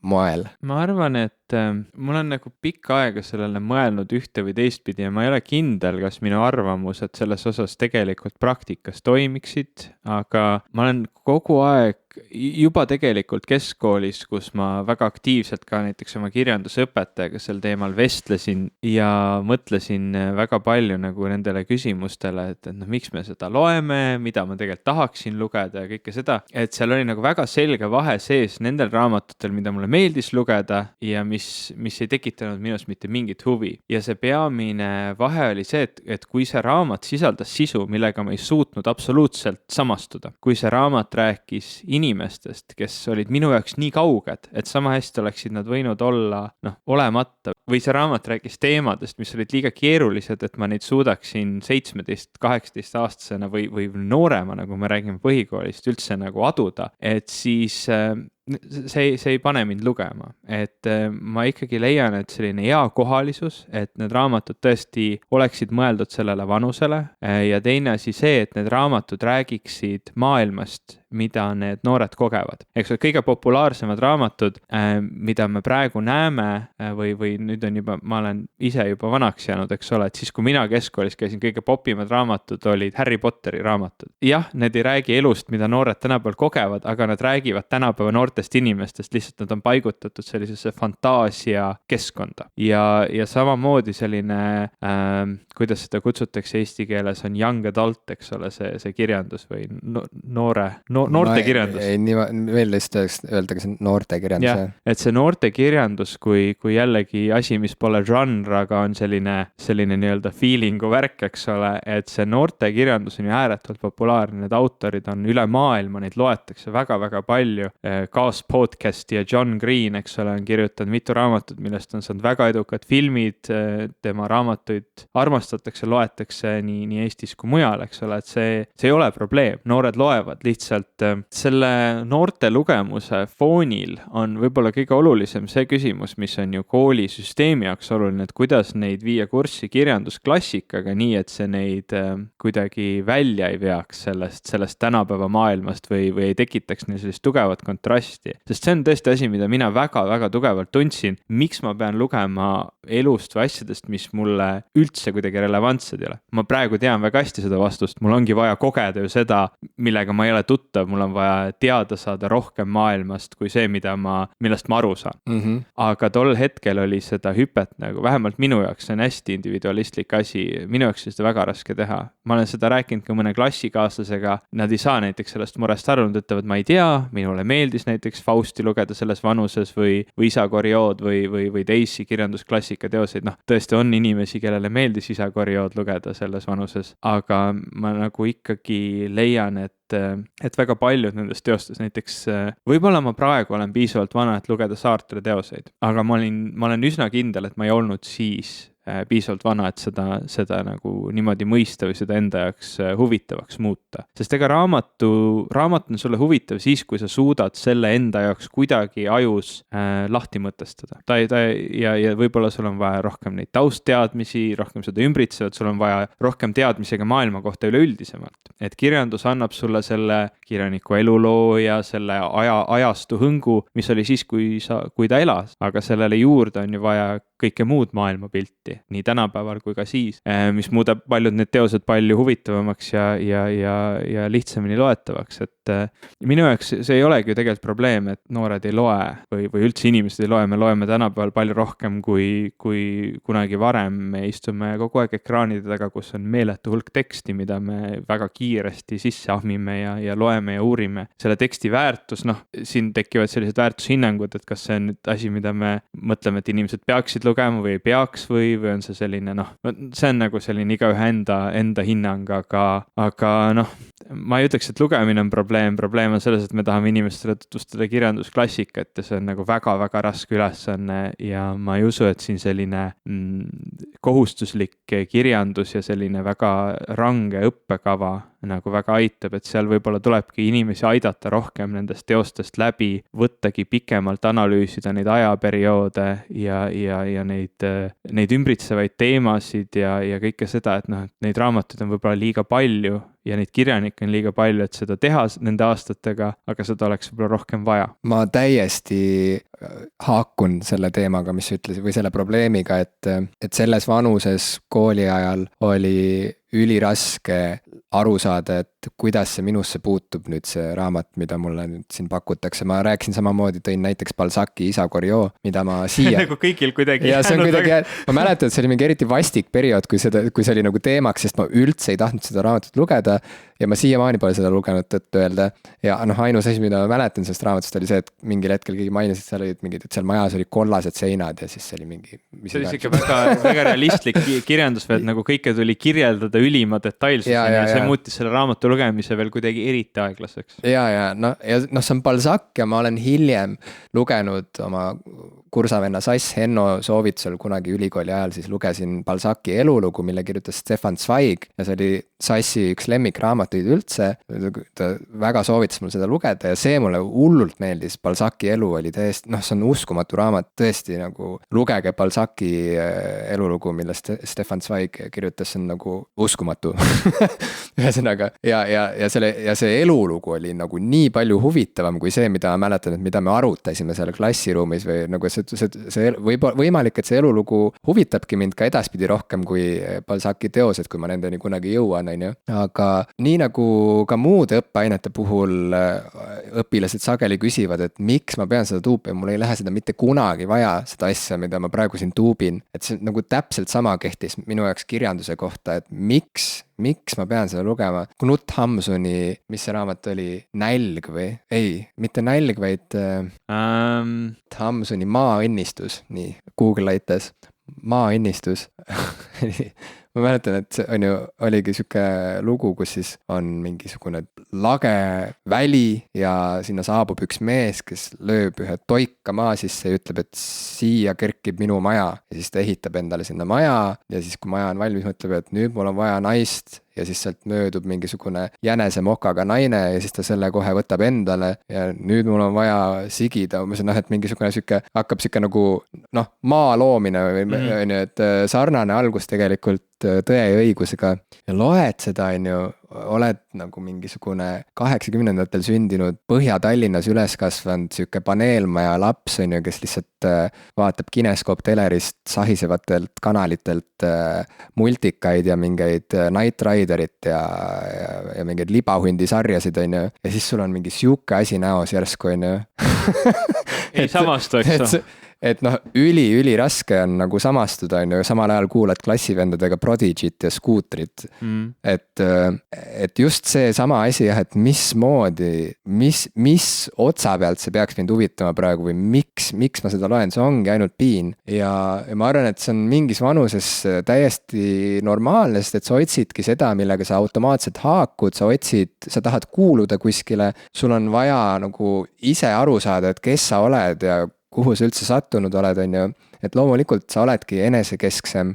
moel. Ma arvan, et mul on nagu pikka aega sellele mõelnud ühte või teistpidi ja ma ei ole kindel, kas minu arvamused selles osas tegelikult praktikas toimiksid, aga ma olen kogu aeg juba tegelikult keskkoolis, kus ma väga aktiivselt ka näiteks oma kirjandusõpetajaga sel teemal vestlesin ja mõtlesin väga palju nagu nendele küsimustele, et miks me seda loeme, mida ma tegelikult tahaksin lugeda ja kõike seda, et seal oli nagu väga selge vahe sees nendel raamatutel, mida mulle meeldis lugeda ja mis ei tekitanud minust mitte mingit huvi. Ja see peamine vahe oli see, et kui see raamat sisaldas sisu, millega ma ei suutnud absoluutselt samastuda, kui see raamat rääkis inimestest, kes olid minu jaoks nii kauged, et sama hästi oleksid nad võinud olla olemata, või see raamat rääkis teemadest, mis olid liiga keerulised, et ma neid suudaksin 17-18 aastasena või nooremana, kui me räägime põhikoolist, üldse nagu aduda, et siis see ei pane mind lugema, et ma ikkagi leian, et selline eakohalisus, et need raamatud tõesti oleksid mõeldud sellele vanusele ja teine asi see, et need raamatud räägiksid maailmast, mida need noored kogevad. Eks kõige populaarsemad raamatud, mida me praegu näeme või nüüd on juba, ma olen ise juba vanaks jäänud, eks ole, et siis kui mina keskkoolis käisin, kõige popimad raamatud olid Harry Potteri raamatud. Jah, need ei räägi elust, mida noored tänapäeval kogevad, aga nad räägivad tänapäeva noortest inimestest, lihtsalt nad on paigutatud sellisesse fantaasia keskkonda. Ja samamoodi selline, kuidas seda kutsutakse eesti keeles, on young adult, eks ole, see kirjandus või noortekirjandus. Veel lihtsalt öeldakse noortekirjandus. Ja, et see noortekirjandus, kui jällegi asi, mis pole žanr, aga on selline nii-öelda feelingu värk, eks ole, et see noortekirjandus on ju ääretult populaarne, need autorid on üle maailma, neid loetakse väga-väga palju. Kaas podcasti ja John Green, eks ole, on kirjutanud mitu raamatut, millest on saanud väga edukad filmid, tema raamatuid armastatakse, loetakse nii Eestis kui mujal, eks ole, et see ei ole probleem, noored loevad lihtsalt selle noorte lugemuse foonil on võib-olla kõige olulisem see küsimus, mis on ju koolisüsteemi jaoks oluline, et kuidas neid viia kurssi kirjandusklassikaga nii, et see neid kuidagi välja ei veaks sellest tänapäeva maailmast või ei tekitaks neil sellist tugevat kontrasti. Sest see on tõesti asi, mida mina väga-väga tugevalt tundsin, miks ma pean lugema elust või asjadest, mis mulle üldse kuidagi relevantsed ei ole. Ma praegu tean väga hästi seda vastust, mul ongi vaja kogeda ju seda, millega ma ei ole tuttav, mul on vaja teada saada rohkem maailmast kui see, millest ma aru saan. Aga tol hetkel oli seda hüpet nagu, vähemalt minu jaoks, see on hästi individualistlik asi, minu jaoks seda väga raske teha. Ma olen seda rääkinud ka mõne klassikaaslasega, nad ei saa näiteks sellest murest aru, nad ütlevad, ma ei tea, minule meeldis näiteks Fausti lugeda selles vanuses või Isa Koriood või teisi kirjandusklassika teoseid, tõesti on inimesi, kellele meeldis Isa Koriood lugeda selles vanuses, aga ma nagu ikkagi leian, et väga paljud nendest teostes näiteks, võib-olla ma praegu olen piisavalt vana, et lugeda Sartre teoseid, aga ma olen üsna kindel, et ma ei olnud siis piisavalt vana, et seda nagu niimoodi mõista või seda enda jaoks huvitavaks muuta. Sest ega raamat on sulle huvitav siis, kui sa suudad selle enda jaoks kuidagi ajus lahti mõtestada. Ja võib-olla sul on vaja rohkem neid taustteadmisi, rohkem seda ümbritsevat, sul on vaja rohkem teadmisega maailma kohta üleüldisemalt. Et kirjandus annab sulle selle kirjaniku eluloo ja selle ajastu hõngu, mis oli siis, kui ta elas, aga sellele juurde on ju vaja kõike muud maailmapilti, nii tänapäeval kui ka siis, mis muudab paljud need teosed palju huvitavamaks ja lihtsamini loetavaks, et minu jaoks see ei olegi ju tegelikult probleem, et noored ei loe või üldse inimesed ei loe, me loeme tänapäeval palju rohkem kui kunagi varem, me istume kogu aeg ekraanide taga, kus on meeletu hulk teksti, mida me väga kiiresti sisse ahmime ja loeme ja uurime. Selle teksti väärtus, siin tekivad sellised väärtushinnangud, et kas see on nüüd asi, mida me mõtleme, et inimesed peaksid lugema või ei peaks või on see selline, see on nagu selline igaühe enda hinnang, aga ma ei ütleks, et lugemine on probleem on selles, et me tahame inimestele tutvustada kirjandusklassikat ja see on nagu väga-väga raske ülesanne ja ma ei usu, et siin selline kohustuslik kirjandus ja selline väga range õppekava nagu väga aitab, et seal võib-olla tulebki inimesi aidata rohkem nendest teostest läbi, võttagi pikemalt analüüsida neid ajaperioode ja neid ümbritsevaid teemasid ja kõike seda, et noh, et neid raamatuid on võib-olla liiga palju ja neid kirjanikke on liiga palju, et seda teha nende aastatega, aga seda oleks võib-olla rohkem vaja. Ma täiesti haakun selle teemaga, mis sa ütlesid, või selle probleemiga, et selles vanuses kooli ajal oli üliraske aru saada, et kuidas see minusse puutub nüüd see raamat, mida mulle nüüd siin pakutakse. Ma rääkisin samamoodi, tõin näiteks Balzaci Isa Goriot, mida ma siia nagu kõigil kuidagi ja see on kuidagi, ma mäletan, et see oli mingi eriti vastik periood, kui see oli nagu teemaks, sest ma üldse ei tahtnud seda raamatut lugeda ja ma siiamaani pole seda lugenud, tõtt öelda. Ja noh, ainus asi, mida ma mäletan sellest raamatust oli see, et mingil hetkel keegi mainis, et seal olid mingid, et seal majas oli kollased seinad ja siis see oli mingi see oli siuke väga realistlik kirjandus, et nagu kõike tuli kirjeldada ülima detailsus ja see muutis selle raamatu lugemise veel kuidagi eriti aeglaseks. Ja see on Balzac ja ma olen hiljem lugenud oma kursavenna Sass Henno soovitusel kunagi ülikooli ajal, siis lugesin Balzaci elulugu, mille kirjutas Stefan Zweig ja see oli Sassi üks lemmikraamatuid üldse. Ta väga soovitas mul seda lugeda ja see mulle hullult meeldis. Balzaci elu oli täiesti, noh, see on uskumatu raamat, tõesti nagu lugege Balzaci elulugu, millest Stefan Zweig kirjutas, see on nagu uskumatu. Ühesõnaga, ja see elulugu oli nagu nii palju huvitavam kui see, mida ma mäletan, et mida me arutasime seal klassiruumis või nagu see võimalik, et see elulugu huvitabki mind ka edaspidi rohkem kui Balzaci teosed, kui ma nendeni kunagi jõuan, on ju. Aga nii nagu ka muude õppeainete puhul õpilased sageli küsivad, et miks ma pean seda tuupima, mul ei lähe seda mitte kunagi vaja, seda asja, mida ma praegu siin tuubin. Et see nagu täpselt sama kehtis minu jaoks kirjanduse kohta, et miks ma pean seda lugema. Knut Hamsuni, mis see raamat oli, Nälg või? Ei, mitte Nälg, vaid Hamsuni Maaõnnistus, nii, Google aitas, Maaõnnistus. Ma mäletan, et see on ju, oligi siuke lugu, kus siis on mingisugune lage väli ja sinna saabub üks mees, kes lööb ühe toika maa sisse ja ütleb, et siia kerkib minu maja. Ja siis ta ehitab endale sinna maja ja siis, kui maja on valmis, mõtleb, et nüüd mul on vaja naist. Ja siis sealt möödub mingisugune jänese mokaga naine ja siis ta selle kohe võtab endale ja nüüd mul on vaja sigida. Ma ütlen, et mingisugune hakkab siuke nagu maa loomine või et sarnane algus tegelikult tõe ja õigusega. Ja loed seda, on ju, oled nagu mingisugune 80-ndatel sündinud Põhja-Tallinnas üles kasvanud siuke paneelmaja laps, on ju, kes lihtsalt vaatab kineskoop-telerist sahisevatelt kanalitelt multikaid ja mingeid Night Riderit ja mingeid libahundisarjasid, on ju. Ja siis sul on mingi siuke asi näos järsku, on ju. Ei samastuks. Et noh, üli raske on nagu samastuda, on ju, samal ajal kuulad klassivendadega Prodigy't ja Scootrit. Et just see sama asi, et mismoodi, mis otsa pealt see peaks mind huvitama praegu või miks ma seda loen, see ongi ainult piin. Ja ma arvan, et see on mingis vanuses täiesti normaalne, sest et sa otsidki seda, millega sa automaatselt haakud, sa tahad kuuluda kuskile, sul on vaja nagu ise aru saada, et kes sa oled ja kuhu sa üldse sattunud oled, on ju. Et loomulikult sa oledki enesekesksem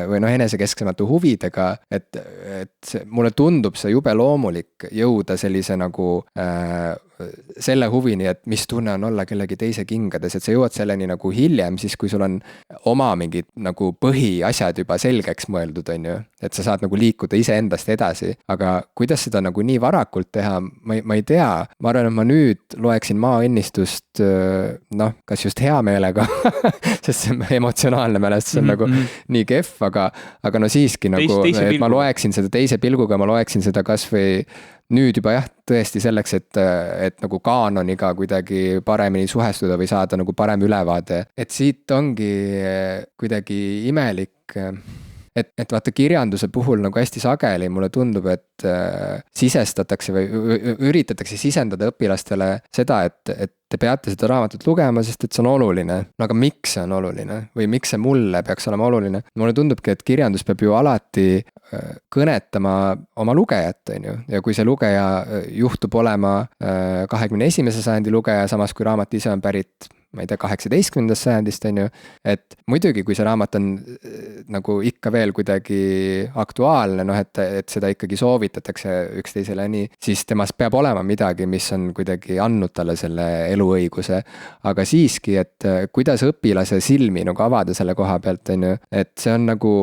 või enesekesksemate huvidega, et mulle tundub see jube loomulik jõuda sellise nagu selle huvini, et mis tunne on olla kellegi teise kingades, et sa jõuad selleni nagu hiljem, siis kui sul on oma mingid nagu põhiasjad juba selgeks mõeldud, on ju, et sa saad nagu liikuda iseendast edasi, aga kuidas seda nagu nii varakult teha, ma ei tea. Ma arvan, et ma nüüd loeksin Maaõnnistust kas just hea meelega, sest see emotsionaalne mälestus on nagu nii kehv, aga no siiski nagu, et ma loeksin seda teise pilguga, ma loeksin seda kas või nüüd juba jah, tõesti selleks, et nagu kaanoniga kuidagi paremini suhestuda või saada nagu parem ülevaade. Et siit ongi kuidagi imelik, et vaata kirjanduse puhul nagu hästi sageli mulle tundub, et sisestatakse või üritatakse sisendada õpilastele seda, et te peate seda raamatut lugema, sest et see on oluline. No aga miks see on oluline või miks see mulle peaks olema oluline? Mulle tundubki, et kirjandus peab ju alati kõnetama oma lugejat, on ju. Ja kui see lugeja juhtub olema 21. sajandi lugeja, samas kui raamat ise on pärit ma ei tea, 18. sajandist, on ju, et muidugi, kui see raamat on nagu ikka veel kuidagi aktuaalne, noh, et seda ikkagi soovitatakse üksteisele nii, siis temas peab olema midagi, mis on kuidagi andnud talle selle eluõiguse. Aga siiski, et kuidas õpilase silmi nagu avada selle koha pealt, on ju, et see on nagu,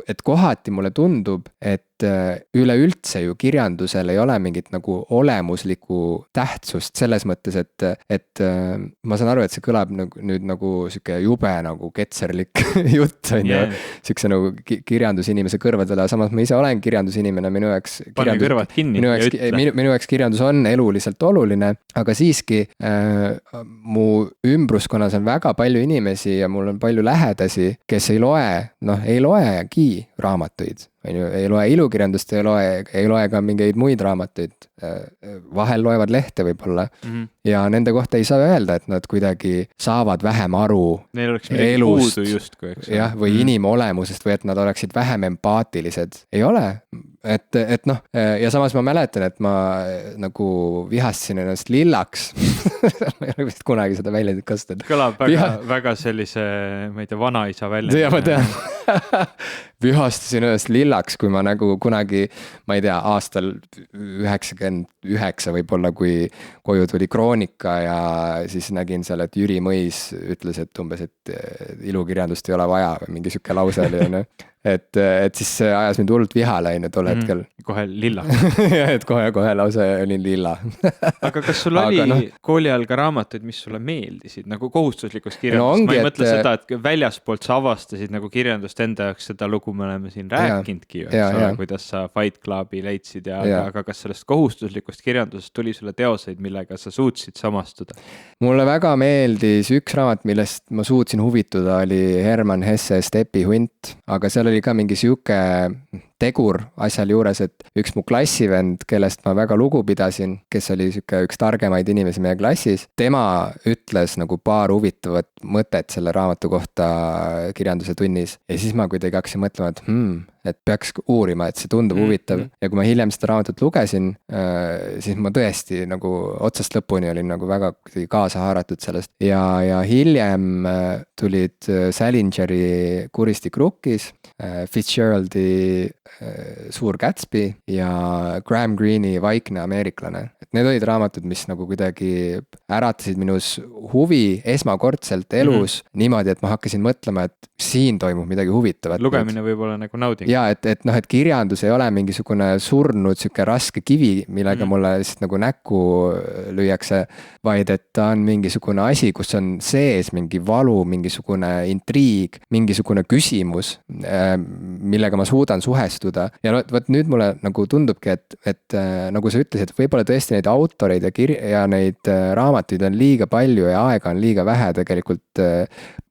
et kohati mulle tundub, et üleüldse ju kirjandusel ei ole mingit nagu olemuslikku tähtsust selles mõttes, et ma saan aru, et see kõlab nüüd nagu sihuke jube nagu ketserlik jutt on ju, siukse nagu kirjandusinimese kõrvadele, samas ma ise olen kirjandusinimene, minu jaoks kirjandus on eluliselt oluline, aga siiski mu ümbruskonnas on väga palju inimesi ja mul on palju lähedasi, kes ei loegi raamatuid. Ei loe ilukirjandust, ei loe ka mingeid muid raamatuid, vahel loevad lehte võib-olla ja nende kohta ei saa öelda, et nad kuidagi saavad vähem aru neil oleks midagi puudu justkui, eks. Jah, või inimolemusest või et nad oleksid vähem empaatilised. Ei ole, et noh, ja samas ma mäletan, et ma nagu vihastasin ennast lillaks ma ei ole vist kunagi seda väljendit kasutanud. Kõlab väga sellise, ma ei tea, vanaisa väljend. Ja ma tean vihastasin ennast lillaks, kui ma nagu kunagi, ma ei tea, aastal 99 võib-olla, kui koju tuli Kroonika ja siis nägin seal, et Jüri Mõis ütles, et umbes, et ilukirjandust ei ole vaja või mingi siuke lause oli, on ju. Et siis see ajas mind hullult vihale tol hetkel. Kohe lilla. Et kohe lause olin lilla. Aga kas sul oli kooli ajal ka raamatuid, mis sulle meeldisid, nagu kohustuslikust kirjandust? Ma ei mõtle seda, et väljaspoolt sa avastasid nagu kirjandust enda jaoks, seda lugu me oleme siin rääkinudki, kuidas sa Fight Clubi leidsid aga kas sellest kohustuslikust kirjandusest tuli sulle teoseid, millega sa suutsid samastuda? Mulle väga meeldis üks raamat, millest ma suutsin huvituda, oli Hermann Hesse Stepihunt, aga seal oli ka mingi siuke tegur asjal juures, et üks mu klassivend, kellest ma väga lugu pidasin, kes oli üks targemaid inimesi meie klassis, tema ütles nagu paar huvitavat mõtet selle raamatu kohta kirjanduse tunnis ja siis ma kuidagi hakkasin mõtlema, et peaks uurima, et see tundub huvitav. Ja kui ma hiljem seda raamatut lugesin, siis ma tõesti nagu otsast lõpuni olin nagu väga kaasa haaratud sellest. Ja hiljem tulid Salingeri Kuristik rukkis, Fitzgeraldi Suur Gatsby ja Graham Greeni Vaikne ameeriklane. Et need olid raamatud, mis nagu kuidagi äratasid minus huvi esmakordselt elus niimoodi, et ma hakkasin mõtlema, et siin toimub midagi huvitavat. Lugemine võib olla nagu nauding. Ja, et kirjandus ei ole mingisugune surnud siuke raske kivi, millega mulle lihtsalt nagu näkku lüüakse, vaid et ta on mingisugune asi, kus on sees mingi valu, mingisugune intriig, mingisugune küsimus, millega ma suudan suhestuda. Ja võt nüüd mulle nagu tundubki, et nagu sa ütlesid, võib-olla tõesti neid autoreid ja neid raamatuid on liiga palju ja aega on liiga vähe tegelikult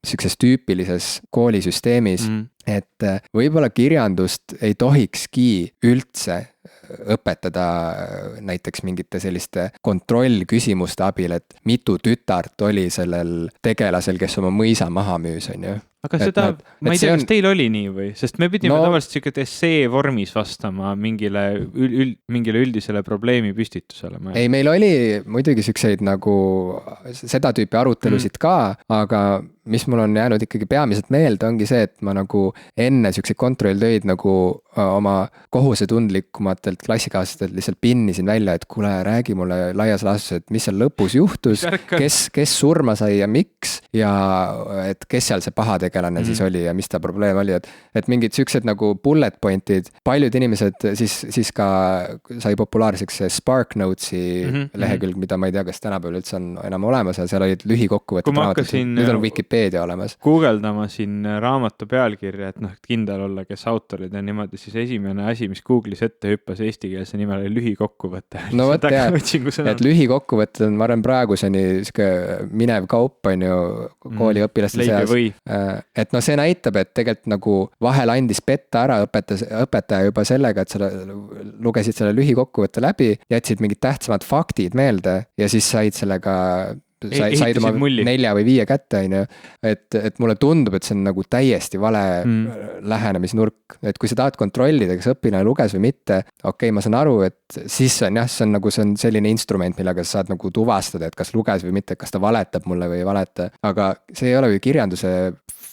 siukses tüüpilises koolisüsteemis, et võib-olla kirjandust ei tohikski üldse õpetada näiteks mingite selliste kontrollküsimuste abil, et mitu tütart oli sellel tegelasel, kes oma mõisa maha müüs, on ju. Aga seda, ma ei tea, kas teil oli nii või? Sest me pidime tavaliselt siuke essee vormis vastama mingile üldisele probleemi püstitusele. Ei, meil oli muidugi siukseid nagu seda tüüpi arutelusid ka, aga mis mul on jäänud ikkagi peamiselt meelde, ongi see, et ma nagu enne siukseid kontrolltöid nagu oma kohusetundlikumatelt klassikaaslastelt lihtsalt pinnisin välja, et kuule, räägi mulle laias laastus, et mis seal lõpus juhtus, kes surma sai ja miks ja et kes seal see paha tegelane siis oli ja mis ta probleem oli, et mingid siuksed nagu bullet pointid, paljud inimesed siis ka sai populaarseks see Spark Notesi lehekülg, mida ma ei tea, kas tänapäeval üldse on enam olemas ja seal olid lühikokkuvõtted raamatud, nüüd on Wikipedia olemas. Guugeldama siin raamatu pealkirja, et kindel olla, kes autorid ja niimoodi, siis esimene asi, mis Google'is ette hüppas eestikeelse nimel oli lühikokkuvõte. No võt jah, et lühikokkuvõtted on, ma arvan, praeguseni minev kaup on ju kooliõpilaste seas. Et see näitab, et tegelikult nagu vahel andis petta ära õpetaja juba sellega, et sa lugesid selle lühikokkuvõtte läbi, jätsid mingid tähtsamad faktid meelde ja siis said sellega said oma 4 või 5 kätte, on ju. Et mulle tundub, et see on nagu täiesti vale lähenemisnurk, et kui sa tahad kontrollida, kas õpilane luges või mitte, okei, ma saan aru, et siis on jah, see on selline instrument, millega sa saad nagu tuvastada, et kas luges või mitte, kas ta valetab mulle või ei valeta, aga see ei ole ju kirjanduse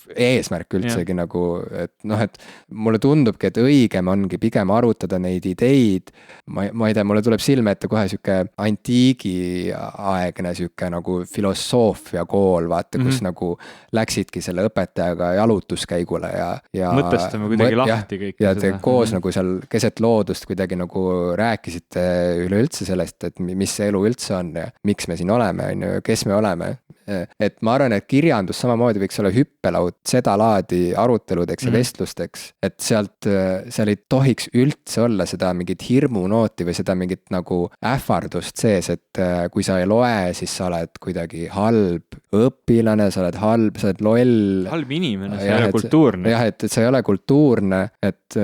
eesmärk üldsegi nagu, et noh, et mulle tundubki, et õigem ongi pigem arutada neid ideid, ma ei tea, mulle tuleb silme ette kohe sihuke antiigiaegne sihuke nagu filosoofia kool, vaata, kus nagu läksidki selle õpetajaga jalutuskäigule ja mõtestame kuidagi lahti kõik. Ja te koos nagu seal keset loodust kuidagi nagu rääkisite üleüldse sellest, et mis see elu üldse on ja miks me siin oleme, on ju, kes me oleme. Et ma arvan, et kirjandus samamoodi võiks olla hüppelaud seda laadi aruteludeks ja vestlusteks, et seal ei tohiks üldse olla seda mingit hirmunooti või seda mingit nagu ähvardust sees, et kui sa ei loe, siis sa oled kuidagi halb õpilane, sa oled halb, sa oled loll. Halb inimene, sa ei ole kultuurne. Jah, et sa ei ole kultuurne, et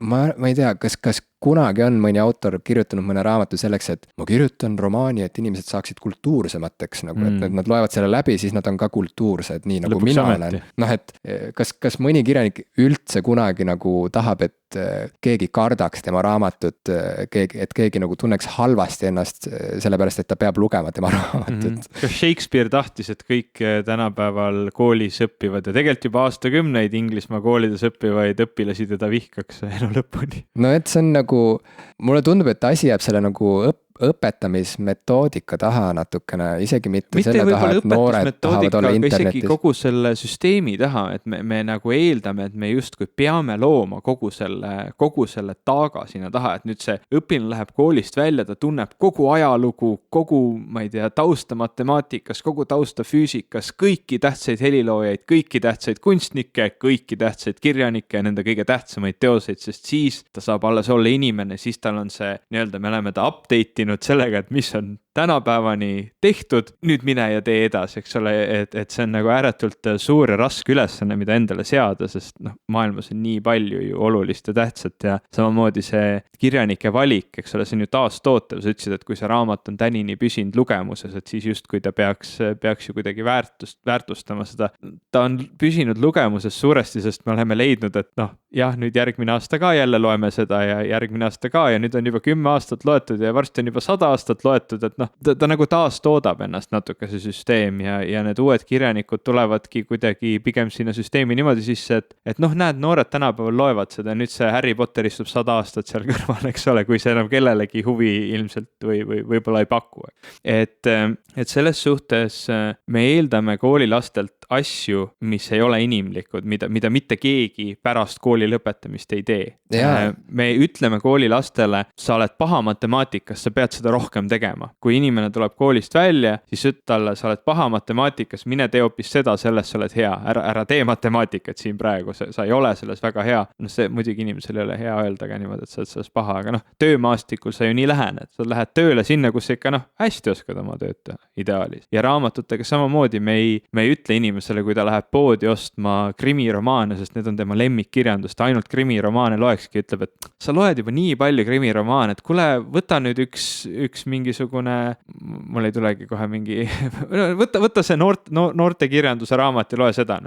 ma ei tea, kas kunagi on mõni autor kirjutanud mõne raamatu selleks, et ma kirjutan romaani, et inimesed saaksid kultuursemateks, nagu, et nad loevad selle läbi, siis nad on ka kultuursed, nii nagu mina olen. Noh, et kas mõni kirjanik üldse kunagi nagu tahab, et keegi kardaks tema raamatut, et keegi nagu tunneks halvasti ennast sellepärast, et ta peab lugema tema raamatut. Kas Shakespeare tahtis, et kõik tänapäeval koolis õppivad ja tegelikult juba aastakümneid Inglismaa koolides õppivaid õpilasi teda vihkaks elu lõpuni? No et see on nagu, mulle tundub, et asi jääb selle nagu õpetamismetoodika taha natukene, isegi mitte selle taha, et noored tahavad olla internetis. Isegi kogu selle süsteemi taha, et me nagu eeldame, et me justkui peame looma kogu selle taaga sinna taha, et nüüd see õpilane läheb koolist välja, ta tunneb kogu ajalugu, kogu, ma ei tea, tausta matemaatikas, kogu tausta füüsikas, kõiki tähtsaid heliloojaid, kõiki tähtsaid kunstnikke, kõiki tähtsaid kirjanikke ja nende kõige tähtsamaid teoseid, sest siis ta saab alles olla inimene, siis tal on see, nii-öelda me oleme ta update sellega, et mis on tänapäevani tehtud, nüüd mine ja tee edasi, eks ole, et see on nagu ääretult suur ja raske ülesanne, mida endale seada, sest noh, maailmas on nii palju ju olulist ja tähtsat ja samamoodi see kirjanike valik, eks ole, see on ju taastootev, sa ütlesid, et kui see raamat on tänini püsinud lugemuses, et siis justkui ta peaks ju kuidagi väärtustama seda. Ta on püsinud lugemuses suuresti, sest me oleme leidnud, et noh, jah, nüüd järgmine aasta ka jälle loeme seda ja järgmine aasta ka ja nüüd on juba 10 aastat loetud ja varsti on juba 100 aastat loetud, et noh, ta nagu taas toodab ennast natuke see süsteem ja need uued kirjanikud tulevadki kuidagi pigem sinna süsteemi niimoodi sisse, et noh, näed, noored tänapäeval loevad seda, nüüd see Harry Potter istub 100 aastat seal kõrval, eks ole, kui see enam kellelegi huvi ilmselt või võib-olla ei paku. Et selles suhtes me eeldame koolilastelt asju, mis ei ole inimlikud, mida mitte keegi pärast kooli lõpetamist ei tee. Me ütleme koolilastele, sa oled paha matemaatikas, sa pead seda rohkem tegema. Kui inimene tuleb koolist välja, siis ütle talle, sa oled paha matemaatikas, mine tee hoopis seda, selles sa oled hea. Ära tee matemaatikat siin praegu, sa ei ole selles väga hea. No see muidugi inimesel ei ole hea öelda ka niimoodi, et sa oled selles paha, aga noh, töömaastikul sa ju nii lähened. Sa lähed tööle sinna, kus sa ikka hästi oskad oma tööd teha, ideaalis. Ja raamatutega samamoodi me ei ütle inimesele, kui ta läheb poodi ostma krimiromaane, sest need on tema lemmikkirjandus, ta ainult krimiromaane loekski, ütleb, et sa loed juba nii palju krimiromaane, et kuule, võta nüüd üks mingisugune, mul ei tulegi kohe mingi, võta see noorte kirjanduse raamat ja loe seda.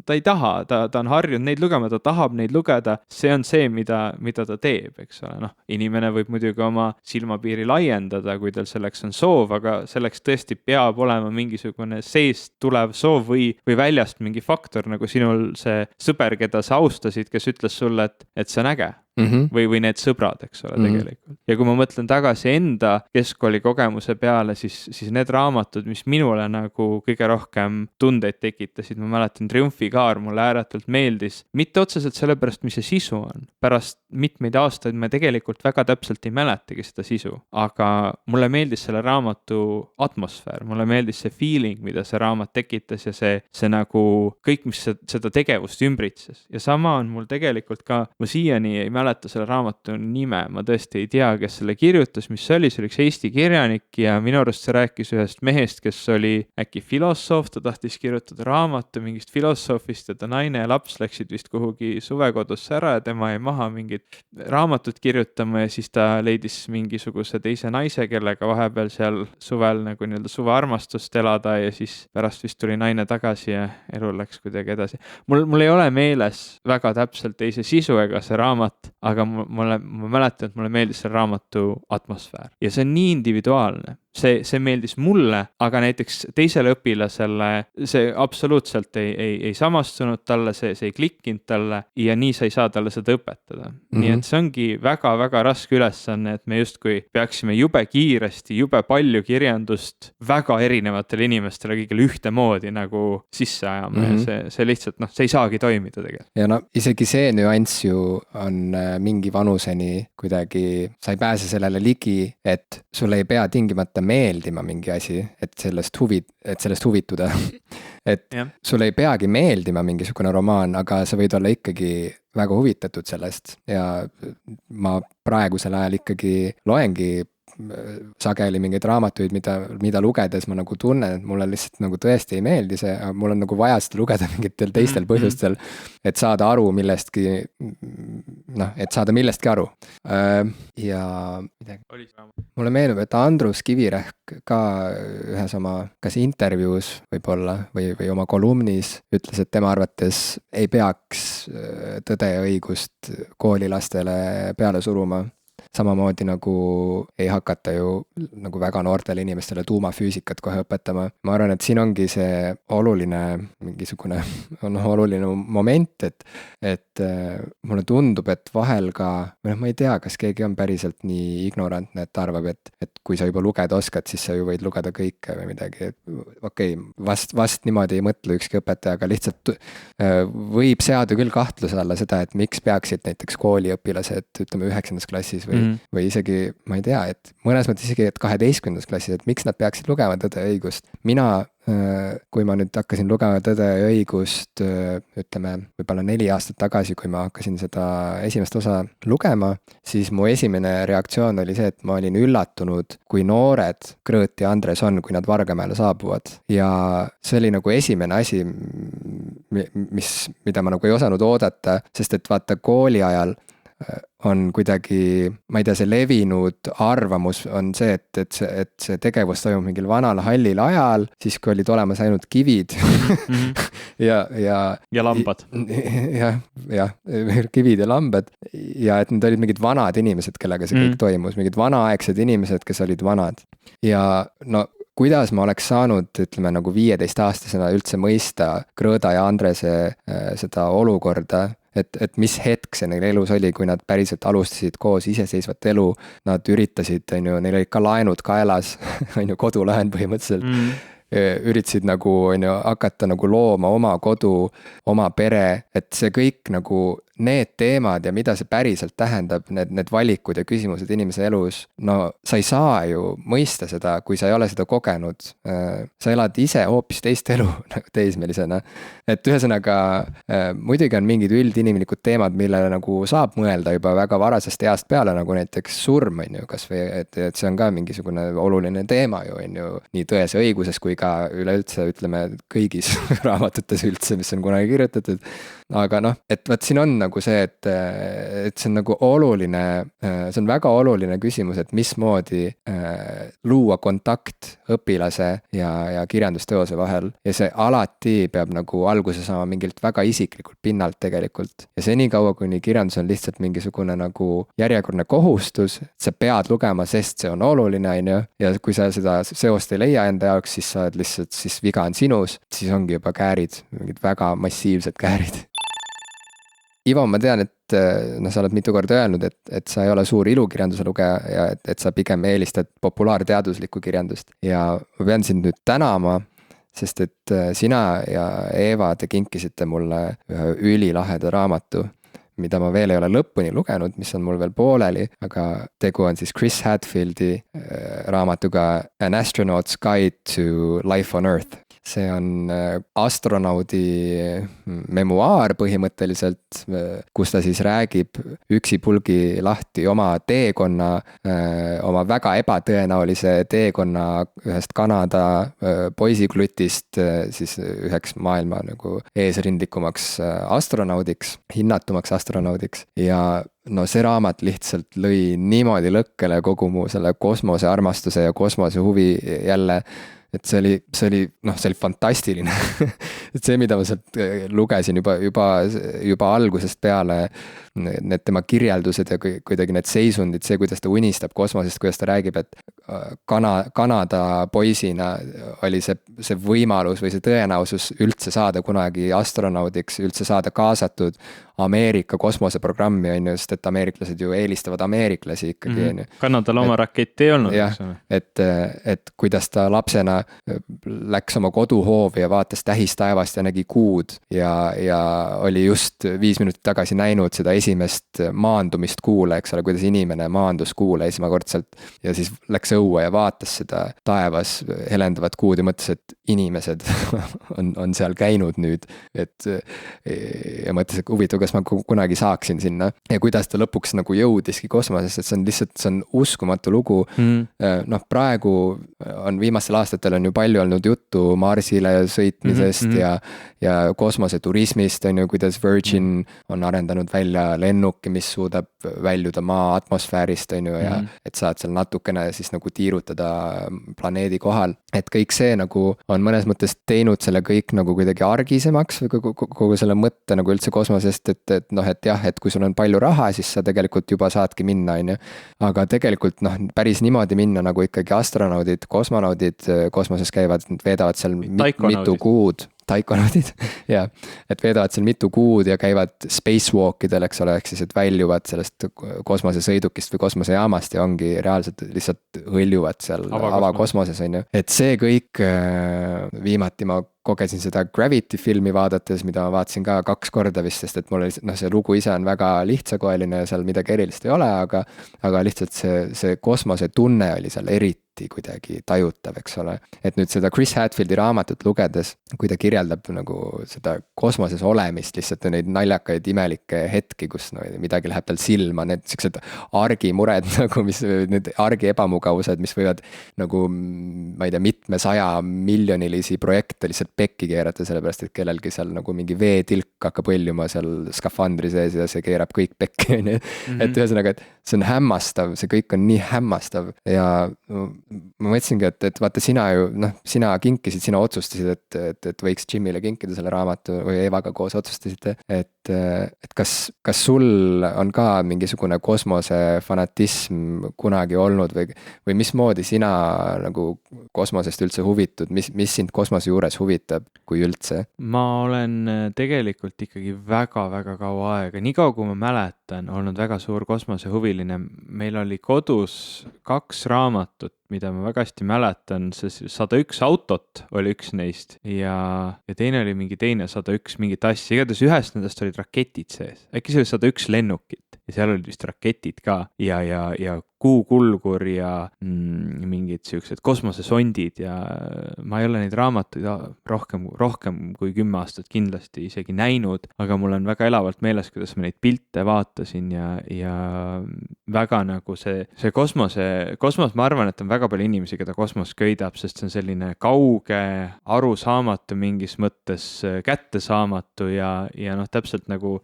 Ta ei taha, ta on harjunud neid lugema, ta tahab neid lugeda, see on see, mida ta teeb, eks ole. Noh, inimene võib muidugi oma silmapiiri laiendada, kui tal selleks on soov, aga selleks tõesti peab olema mingisugune seest tulev soov või väljast mingi faktor, nagu sinul see sõber, keda sa austasid, kes ütles sulle, et see on äge. Või need sõbrad, eks ole, tegelikult. Ja kui ma mõtlen tagasi enda keskkooli kogemuse peale, siis need raamatud, mis minule nagu kõige rohkem tundeid tekitasid, ma mäletan Triumfikaar mulle ääretult meeldis, mitte otseselt sellepärast, mis see sisu on. Pärast mitmeid aastaid me tegelikult väga täpselt ei mäletagi seda sisu, aga mulle meeldis selle raamatu atmosfäär, mulle meeldis see feeling, mida see raamat tekitas ja see nagu kõik, mis seda tegevust ümbritses. Ja sama on mul tegelikult ka, ma siiani ei mäleta mäleta selle raamatu nime, ma tõesti ei tea, kes selle kirjutas, mis see oli üks Eesti kirjanik ja minu arust see rääkis ühest mehest, kes oli äkki filosoof, ta tahtis kirjutada raamatu mingist filosoofist ja ta naine ja laps läksid vist kuhugi suvekodusse ära ja tema jäi maha mingit raamatut kirjutama ja siis ta leidis mingisuguse teise naise, kellega vahepeal seal suvel nagu nii-öelda suvearmastust elada ja siis pärast vist tuli naine tagasi ja elu läks kuidagi edasi. Mul ei ole meeles väga täpselt ei see sisu ega see raamat, aga ma mäletan, et mulle meeldis selle raamatu atmosfäär ja see on nii individuaalne. See meeldis mulle, aga näiteks teisele õpilasele see absoluutselt ei samastunud talle, see ei klikkinud talle ja nii sa ei saa talle seda õpetada. Nii et see ongi väga-väga raske ülesanne, et me justkui peaksime jube kiiresti, jube palju kirjandust väga erinevatele inimestele kõigile ühtemoodi nagu sisse ajama ja see lihtsalt, see ei saagi toimida tegelikult. Ja isegi see nüanss ju on mingi vanuseni kuidagi, sa ei pääse sellele ligi, et sul ei pea tingimata meeldima mingi asi, et sellest huvituda. Et sul ei peagi meeldima mingisugune romaan, aga sa võid olla ikkagi väga huvitatud sellest ja ma praegusel ajal ikkagi loengi sageli mingeid raamatuid, mida lugedes ma nagu tunnen, et mulle lihtsalt nagu tõesti ei meeldi see, mul on nagu vaja seda lugeda mingitel teistel põhjustel, et saada aru millestki, et saada millestki aru. Ja mulle meenub, et Andrus Kivirähk ka ühes oma kas intervjuus võib-olla või oma kolumnis ütles, et tema arvates ei peaks Tõde ja õigust koolilastele peale suruma. Samamoodi nagu ei hakata ju nagu väga noortele inimestele tuumafüüsikat kohe õpetama. Ma arvan, et siin ongi see oluline moment, et mulle tundub, et vahel ka, ma ei tea, kas keegi on päriselt nii ignorantne, et arvab, et kui sa juba lugeda oskad, siis sa ju võid lugeda kõike või midagi. Okei, vast niimoodi ei mõtle ükski õpetaja, aga lihtsalt võib seada küll kahtluse alla seda, et miks peaksid näiteks kooliõpilased, ütleme 9. klassis või isegi, ma ei tea, et mõnes mõttes isegi, et 12. klassis, et miks nad peaksid lugema Tõde ja õigust. Mina, kui ma nüüd hakkasin lugema Tõde ja õigust, ütleme võib-olla 4 aastat tagasi, kui ma hakkasin seda esimest osa lugema, siis mu esimene reaktsioon oli see, et ma olin üllatunud, kui noored Grõõt ja Andres on, kui nad Vargamäele saabuvad. Ja see oli nagu esimene asi, mida ma nagu ei osanud oodata, sest et vaata kooli ajal on kuidagi, ma ei tea, see levinud arvamus on see, et see tegevus toimub mingil vanal hallil ajal, siis kui olid olemas ainult kivid ja lambad. Ja kivid ja lambad ja et need olid mingid vanad inimesed, kellega see kõik toimus, mingid vanaaegsed inimesed, kes olid vanad. Ja kuidas ma oleks saanud, ütleme nagu 15-aastasena üldse mõista Grõõda ja Andrese seda olukorda, et mis hetk see neil elus oli, kui nad päriselt alustasid koos iseseisvat elu, nad üritasid, neil olid ka laenud kaelas, kodulaen põhimõtteliselt, üritasid nagu, hakata nagu looma oma kodu, oma pere, et see kõik nagu need teemad ja mida see päriselt tähendab, need valikud ja küsimused inimese elus, sa ei saa ju mõista seda, kui sa ei ole seda kogenud. Sa elad ise hoopis teist elu teismelisena. Et ühesõnaga, muidugi on mingid üldinimlikud teemad, millele nagu saab mõelda juba väga varasest east peale, nagu näiteks surm, kas või, et see on ka mingisugune oluline teema ju, nii Tões ja õiguses kui ka üleüldse, ütleme, kõigis raamatutes üldse, mis on kunagi kirjutatud. Aga et võt siin on nagu see, et see on nagu oluline, see on väga oluline küsimus, et mismoodi luua kontakt õpilase ja kirjandusteose vahel. Ja see alati peab nagu alguse saama mingilt väga isiklikult pinnalt tegelikult. Ja senikaua, kuni kirjandus on lihtsalt mingisugune nagu järjekordne kohustus, sa pead lugema, sest see on oluline, ja kui sa seda seost ei leia enda jaoks, siis sa oled lihtsalt, siis viga on sinus, siis ongi juba käärid, mingid väga massiivsed käärid. Ivo, ma tean, et sa oled mitu korda öelnud, et sa ei ole suur ilukirjanduse lugeja ja et sa pigem eelistad populaarteaduslikku kirjandust. Ja ma pean sind nüüd tänama, sest et sina ja Eeva, te kinkisite mulle ühe ülilaheda raamatu, mida ma veel ei ole lõpuni lugenud, mis on mul veel pooleli, aga tegu on siis Chris Hadfieldi raamatuga An Astronaut's Guide to Life on Earth. see on astronaudi memuaar põhimõtteliselt, kus ta siis räägib üksipulgi lahti oma teekonna, oma väga ebatõenäolise teekonna ühest Kanada poisiklutist siis üheks maailma nagu eesrindlikumaks astronaudiks, hinnatumaks astronaudiks ja no see raamat lihtsalt lõi niimoodi lõkkele kogu mu selle kosmosearmastuse ja kosmose huvi jälle, et see oli fantastiline et see, mida ma sealt lugesin juba algusest peale, need tema kirjeldused ja kuidagi need seisundid, see, kuidas ta unistab kosmosest, kuidas ta räägib, et Kanada poisina oli see võimalus või see tõenäosus üldse saada kunagi astronaudiks, üldse saada kaasatud Ameerika kosmoseprogrammi, on ju, sest et ameeriklased ju eelistavad ameeriklasi ikkagi, on ju. Kanadal oma raketti ei olnud. Jah, et kuidas ta lapsena läks oma koduhoovi ja vaatas tähistaevast ja nägi kuud ja oli just 5 minutit tagasi näinud seda esimest maandumist Kuule, eks ole, kuidas inimene maandus Kuule esmakordselt ja siis läks õue ja vaatas seda taevas helendavat kuud ja mõtles, et inimesed on seal käinud nüüd, ja mõtles, et huvitav, kas ma kunagi saaksin sinna ja kuidas ta lõpuks nagu jõudiski kosmosesse, et see on uskumatu lugu. Noh, praegu on viimastel aastatel on ju palju olnud juttu Marsile sõitmisest ja kosmoseturismist, on ju, kuidas Virgin on arendanud välja lennuki, mis suudab väljuda maa atmosfäärist, on ju, ja et saad seal natukene siis nagu tiirutada planeedi kohal. Et kõik see nagu on mõnes mõttes teinud selle kõik nagu kuidagi argisemaks või kogu selle mõtte nagu üldse kosmosest, et noh, et jah, et kui sul on palju raha, siis sa tegelikult juba saadki minna, on ju. Aga tegelikult noh, päris niimoodi minna nagu ikkagi astronaudid, kosmonaudid kosmoses käivad, veedavad seal mitu kuud. Taikonaudid, jah, et veedavad seal mitu kuud ja käivad spacewalkidel, eks ole, ehk siis, et väljuvad sellest kosmosesõidukist või kosmosejaamast ja ongi reaalselt lihtsalt hõljuvad seal avakosmoses, on ju. Et see kõik, viimati ma kogesin seda Gravity filmi vaadates, mida ma vaatasin ka 2 korda vist, sest et mul oli, noh, see lugu ise on väga lihtsakoeline ja seal midagi erilist ei ole, aga lihtsalt see kosmose tunne oli seal eriti kuidagi tajutav, eks ole. Et nüüd seda Chris Hadfieldi raamatut lugedes, kui ta kirjeldab nagu seda kosmoses olemist, lihtsalt neid naljakaid imelikke hetki, kus no, midagi läheb tal silma, need siuksed argimured nagu, need argi ebamugavused, mis võivad nagu, ma ei tea, mitmesaja miljonilisi projekte lihtsalt pekki keerata, sellepärast, et kellelgi seal nagu mingi veetilk hakkab põljuma seal skafandri sees ja see keerab kõik pekki. Et ühesõnaga, et see on hämmastav, see kõik on nii hämmastav ja ma mõtlesingi, et vaata sina ju, noh, sina kinkisid, sina otsustasid, et võiks Jimile kinkida selle raamatu või Evaga koos otsustasite, et kas sul on ka mingisugune kosmosefanatism kunagi olnud või mismoodi sina nagu kosmosest üldse huvitud, mis sind kosmose juures huvitab, kui üldse? Ma olen tegelikult ikkagi väga-väga kaua aega, nii kaua kui ma mäletan, olnud väga suur kosmosehuviline. Meil oli kodus 2 raamatut, mida ma väga hästi mäletan, see 101 autot oli üks neist ja teine oli mingi teine 101 mingit asja, igatahes ühest nendest olid raketid sees, äkki see oli 101 lennukit ja seal olid vist raketid ka ja kuukulgur ja mingid siuksed kosmosesondid ja ma ei ole neid raamatuid rohkem kui 10 aastat kindlasti isegi näinud, aga mul on väga elavalt meeles, kuidas ma neid pilte vaatasin ja väga nagu see kosmos, ma arvan, et on väga palju inimesi, keda kosmos köidab, sest see on selline kauge, arusaamatu mingis mõttes, kättesaamatu ja noh, täpselt nagu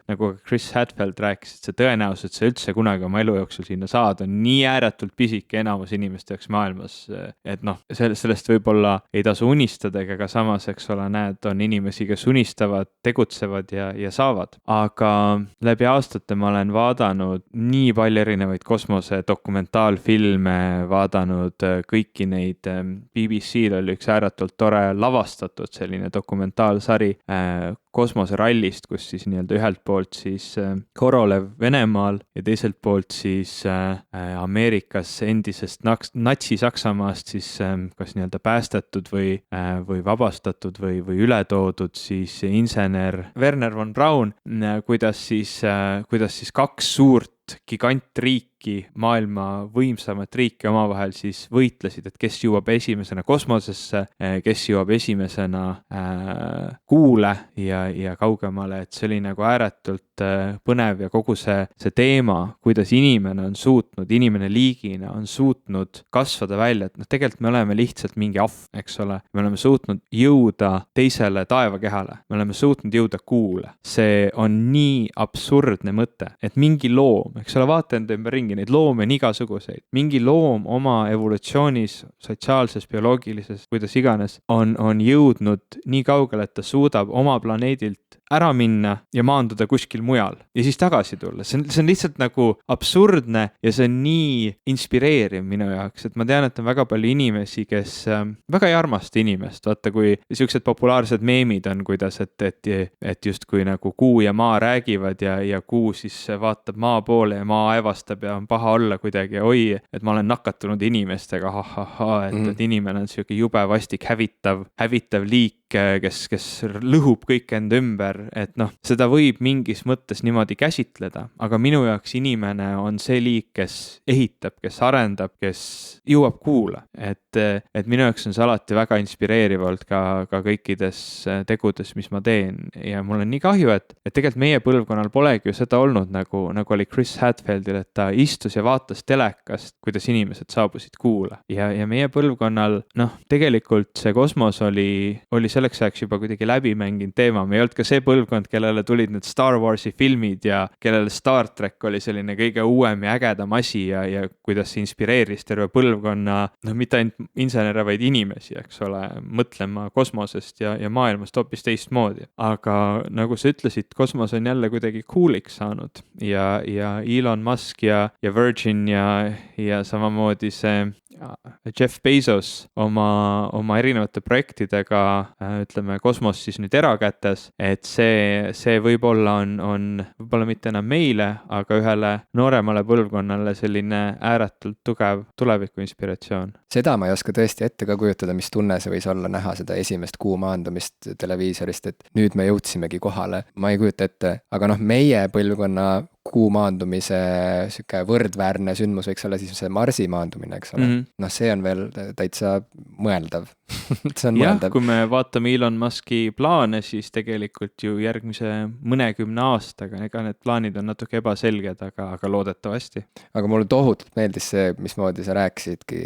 Chris Hadfield rääkis, et see tõenäosus, et see üldse kunagi oma elu jooksul sinna saada on nii ääretult pisike enamus inimeste jaoks maailmas, et noh, sellest võib-olla ei tasu unistada, aga samas, eks ole, näed, on inimesi, kes unistavad, tegutsevad ja saavad. Aga läbi aastate ma olen vaadanud nii palju erinevaid kosmose dokumentaalfilme, vaadanud kõiki neid, BBC-l oli üks ääretult tore lavastatud selline dokumentaalsari kosmoserallist, kus siis nii-öelda ühelt poolt siis Korolev Venemaal ja teiselt poolt siis Ameerikas endisest Natsi-Saksamaast siis kas nii-öelda päästetud või vabastatud või ületoodud siis insener Wernher von Braun, kuidas siis 2 suurt gigantriiki riiki, maailma võimsamat riiki omavahel siis võitlesid, et kes jõuab esimesena kosmosesse, kes jõuab esimesena Kuule ja kaugemale, et see oli nagu ääretult põnev ja kogu see teema, kuidas inimene on suutnud, inimene liigina on suutnud kasvada välja, et tegelikult me oleme lihtsalt mingi ahv, eks ole, me oleme suutnud jõuda teisele taevakehale, me oleme suutnud jõuda Kuule. See on nii absurdne mõte, et mingi loom, eks ole, vaata enda ümber ringi, neid loome on igasuguseid, mingi loom oma evolutsioonis, sotsiaalses, bioloogilises, kuidas iganes, on jõudnud nii kaugele, et ta suudab oma planeedilt ära minna ja maanduda kuskil mujal ja siis tagasi tulla. See on lihtsalt nagu absurdne ja see on nii inspireeriv minu jaoks, et ma tean, et on väga palju inimesi, kes väga ei armasta inimest. Vaata, kui siuksed populaarsed meemid on, kuidas, et justkui nagu kuu ja maa räägivad ja kuu siis vaatab maa poole ja maa aevastab ja on paha olla kuidagi, oi, et ma olen nakatunud inimestega, et inimene on siuke jube vastik, hävitav liik, kes lõhub kõik enda ümber, et seda võib mingis mõttes niimoodi käsitleda, aga minu jaoks inimene on see liik, kes ehitab, kes arendab, kes jõuab Kuule, et minu jaoks on see alati väga inspireeriv olnud ka kõikides tegudes, mis ma teen ja mul on nii kahju, et tegelikult meie põlvkonnal polegi ju seda olnud, nagu oli Chris Hadfieldil, et ta istus ja vaatas telekast, kuidas inimesed saabusid Kuule ja meie põlvkonnal, tegelikult see kosmos oli selleks ajaks juba kuidagi läbi mänginud teema, me ei olnud ka see põlvkond, kellele tulid need Star Warsi filmid ja kellele Star Trek oli selline kõige uuem ja ägedam asi ja kuidas see inspireeris terve põlvkonna, mitte ainult insenere, vaid inimesi, eks ole, mõtlema kosmosest ja maailmast hoopis teistmoodi. Aga nagu sa ütlesid, kosmos on jälle kuidagi cool'iks saanud ja Elon Musk ja Virgin ja samamoodi see Jeff Bezos oma erinevate projektidega, ütleme, kosmos siis nüüd erakätes, et see võib-olla on võib-olla mitte enam meile, aga ühele nooremale põlvkonnale selline ääretult tugev tuleviku inspiratsioon. Seda ma ei oska tõesti ette ka kujutada, mis tunne see võis olla näha seda esimest kuu maandumist televiisorist, et nüüd me jõudsimegi kohale. Ma ei kujuta ette, aga meie põlvkonna kuu maandumise siuke võrdväärne sündmus võiks olla siis see Marsi maandumine, eks ole. See on veel täitsa mõeldav. See on mõeldav. Kui me vaatame Elon Muski plaane, siis tegelikult ju järgmise mõnekümne aastaga, ega need plaanid on natuke ebaselged, aga loodetavasti. Aga mulle tohutult meeldis see, mismoodi sa rääkisidki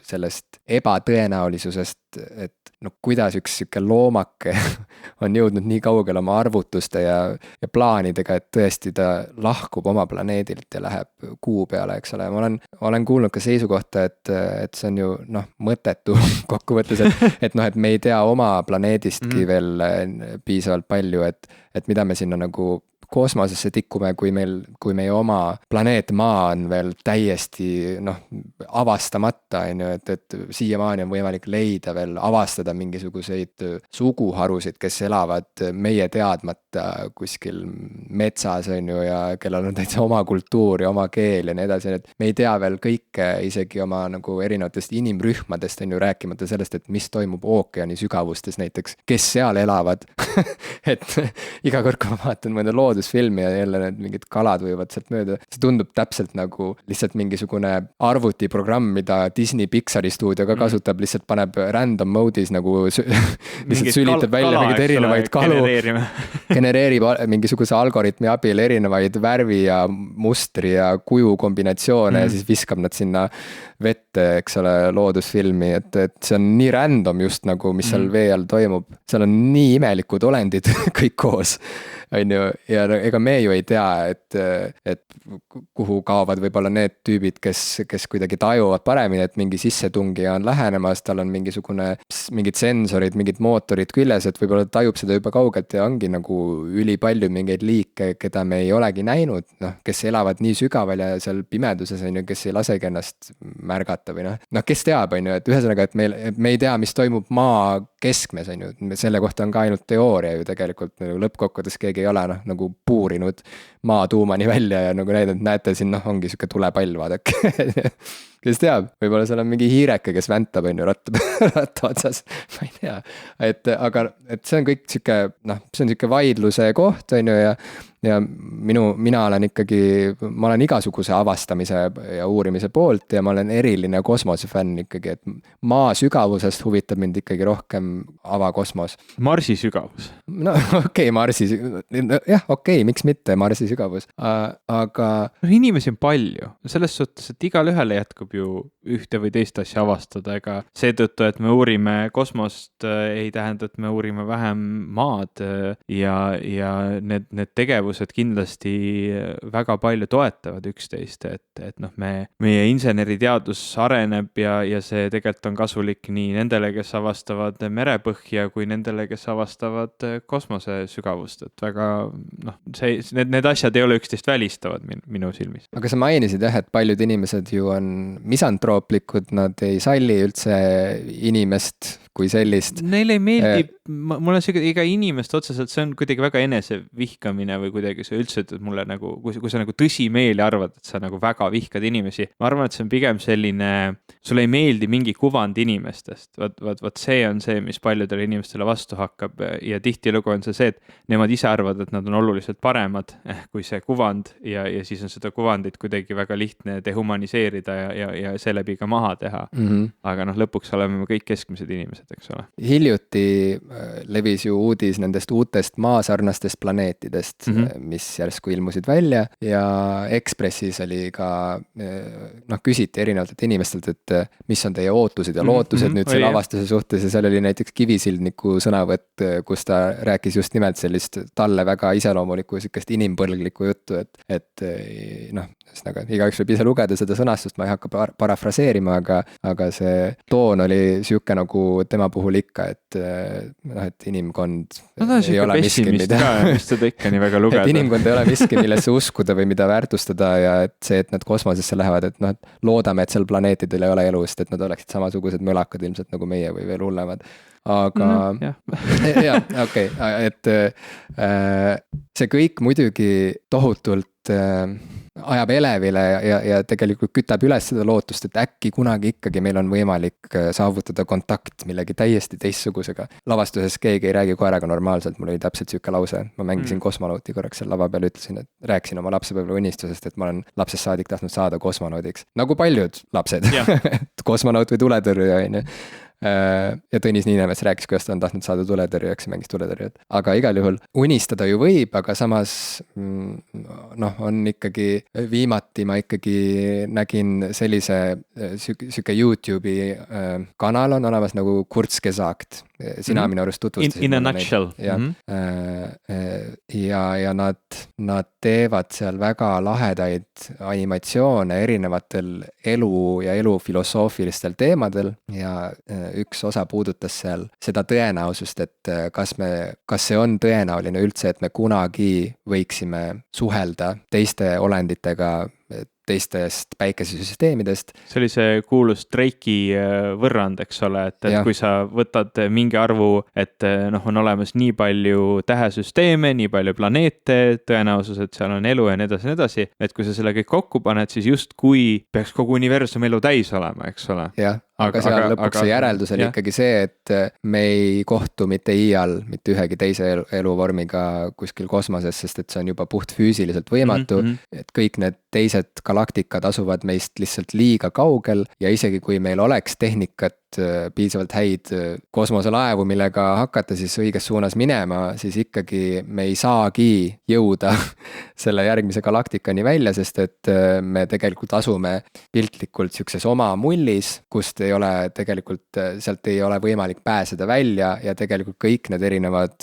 sellest ebatõenäolisusest, et kuidas üks siuke loomake on jõudnud nii kaugele oma arvutuste ja plaanidega, et tõesti ta lahkub oma planeedilt ja läheb kuu peale, eks ole. Ma olen kuulnud ka seisukohta, et see on ju mõttetu kokkuvõttes, et me ei tea oma planeedistki veel piisavalt palju, et mida me sinna nagu kosmosesse tikkume, kui meie oma planeet Maa on veel täiesti avastamata, et siiamaani on võimalik leida veel, avastada mingisuguseid suguharusid, kes elavad meie teadmata kuskil metsas, ja kellel on täitsa oma kultuur ja oma keel ja nii edasi, et me ei tea veel kõike isegi oma nagu erinevatest inimrühmadest, rääkimata sellest, et mis toimub ookeani sügavustes näiteks, kes seal elavad et iga kord, kui ma vaatan mõnda loodusfilmi ja jälle need mingid kalad võivad sealt mööda, see tundub täpselt nagu lihtsalt mingisugune arvutiprogramm, mida Disney Pixari stuudio ka kasutab, lihtsalt paneb random mode'is nagu lihtsalt sülitab välja mingeid erinevaid kalu, genereerib mingisuguse algoritmi abil erinevaid värvi ja mustri ja kuju kombinatsioone ja siis viskab nad sinna vette, eks ole, loodusfilmi, et see on nii random just nagu, mis seal vee all toimub. Seal on nii imelikud olendid kõik koos, ja ega me ju ei tea, et kuhu kaovad võib-olla need tüübid, kes kuidagi tajuvad paremini, et mingi sissetungija on lähenemas, tal on mingid sensorid, mingid mootorid küljes, et võib-olla tajub seda juba kaugelt ja ongi nagu ülipalju mingeid liike, keda me ei olegi näinud, kes elavad nii sügaval ja seal pimeduses, kes ei lasegi ennast märgata või kes teab, et ühesõnaga, et me ei tea, mis toimub maa keskmes, selle kohta on ka ainult teooria ju tegelikult, lõppkokkuvõttes keegi ei ole nagu puurinud maa tuumani välja ja nagu näidanud, näete siin ongi siuke tulepall, vaadake kes teab, võib-olla seal on mingi hiireke, kes väntab, ratta otsas, ma ei tea, aga see on kõik siuke, see on siuke vaidluse koht, ja ja mina olen ikkagi, ma olen igasuguse avastamise ja uurimise poolt ja ma olen eriline kosmosefänn ikkagi, et maa sügavusest huvitab mind ikkagi rohkem avakosmos. Marsi sügavus. No okei, Marsi, jah, okei, miks mitte Marsi sügavus, aga inimesi on palju, selles suhtes, et igal ühele jätkub ju ühte või teist asja avastada, ega seetõttu, et me uurime kosmost, ei tähenda, et me uurime vähem maad ja need tegevused kindlasti väga palju toetavad üksteist, et noh, meie inseneriteadus areneb ja see tegelikult on kasulik nii nendele, kes avastavad merepõhja, kui nendele, kes avastavad kosmose sügavust, et väga noh, need asjad ei ole üksteist välistavad minu silmis. Aga sa mainisid jah, et paljud inimesed ju on misantrooplikud, nad ei salli üldse inimest kui sellist. Neile ei meeldi, mul on see, iga inimest otseselt, see on kuidagi väga enesevihkamine või kuidagi sa üldse ütled mulle nagu, kui sa nagu tõsimeeli arvad, et sa nagu väga vihkad inimesi. Ma arvan, et see on pigem selline, sulle ei meeldi mingi kuvand inimestest. Vaat see on see, mis paljudele inimestele vastu hakkab ja tihtilugu on see, et nemad ise arvavad, et nad on oluliselt paremad kui see kuvand ja siis on seda kuvandit kuidagi väga lihtne dehumaniseerida ja seeläbi ka maha teha. Aga noh, lõpuks oleme kõik keskmised inimesed, eks ole. Hiljuti levis ju uudis nendest uutest maasarnastest planeetidest, mis järsku ilmusid välja ja Ekspressis oli ka, noh, küsiti erinevatelt inimestelt, et mis on teie ootused ja lootused nüüd selle avastuse suhtes ja seal oli näiteks Kivisildniku sõnavõtt, kus ta rääkis just nimelt sellist talle väga iseloomulikku sükest inimpõlglikku juttu, et noh, igaüks võib ise lugeda seda sõnastust, ma ei hakka parafraseerima, aga see toon oli siuke nagu tema puhul ikka, et inimkond ei ole miski, et inimkond ei ole miski, millesse uskuda või mida väärtustada ja et see, et nad kosmosesse lähevad, et noh, et loodame, et seal planeetidel ei ole elust, et nad oleksid samasugused mölakad ilmselt nagu meie või veel hullemad. Aga jah, okei, et see kõik muidugi tohutult ajab elevile ja tegelikult kütab üles seda lootust, et äkki kunagi ikkagi meil on võimalik saavutada kontakt millegi täiesti teistsugusega. Lavastuses keegi ei räägi koeraga normaalselt, mul oli täpselt siuke lause, ma mängisin kosmonauti korraks seal lava peal, ütlesin, et rääkisin oma lapsepõlve unistusest, et ma olen lapsest saadik tahtnud saada kosmonaudiks, nagu paljud lapsed, kosmonaut või tuletõrjuja, on ju. Ja Tõnis Niinemets rääkis, kuidas ta on tahtnud saada tuletõrjujaks ja mängis tuletõrjujat. Aga igal juhul unistada ju võib, aga samas noh, on ikkagi, viimati ma ikkagi nägin sellise süke YouTube'i kanal on olemas nagu Kurz gesagt. Sina minu arust tutvustasid. In a nutshell. Ja nad teevad seal väga lahedaid animatsioone erinevatel elu ja elufilosoofilistel teemadel ja üks osa puudutas seal seda tõenäosust, et kas see on tõenäoline üldse, et me kunagi võiksime suhelda teiste olenditega teistest päikesesüsteemidest. See oli see kuulus Drake'i võrrand, eks ole, et kui sa võtad mingi arvu, et noh, on olemas nii palju tähesüsteeme, nii palju planeete, tõenäosus, et seal on elu ja nii edasi, et kui sa selle kõik kokku paned, siis just kui peaks kogu universum elu täis olema, eks ole. Jah, aga seal lõpuks see järeldus oli ikkagi see, et me ei kohtu mitte iial mitte ühegi teise eluvormiga kuskil kosmoses, sest et see on juba puht füüsiliselt võimatu, et kõik need teised galaktikad asuvad meist lihtsalt liiga kaugel ja isegi kui meil oleks tehnikat, piisavalt häid kosmoselaevu, millega hakata siis õiges suunas minema, siis ikkagi me ei saagi jõuda selle järgmise galaktikani välja, sest et me tegelikult asume piltlikult siukses oma mullis, kust ei ole tegelikult, sealt ei ole võimalik pääseda välja ja tegelikult kõik need erinevad,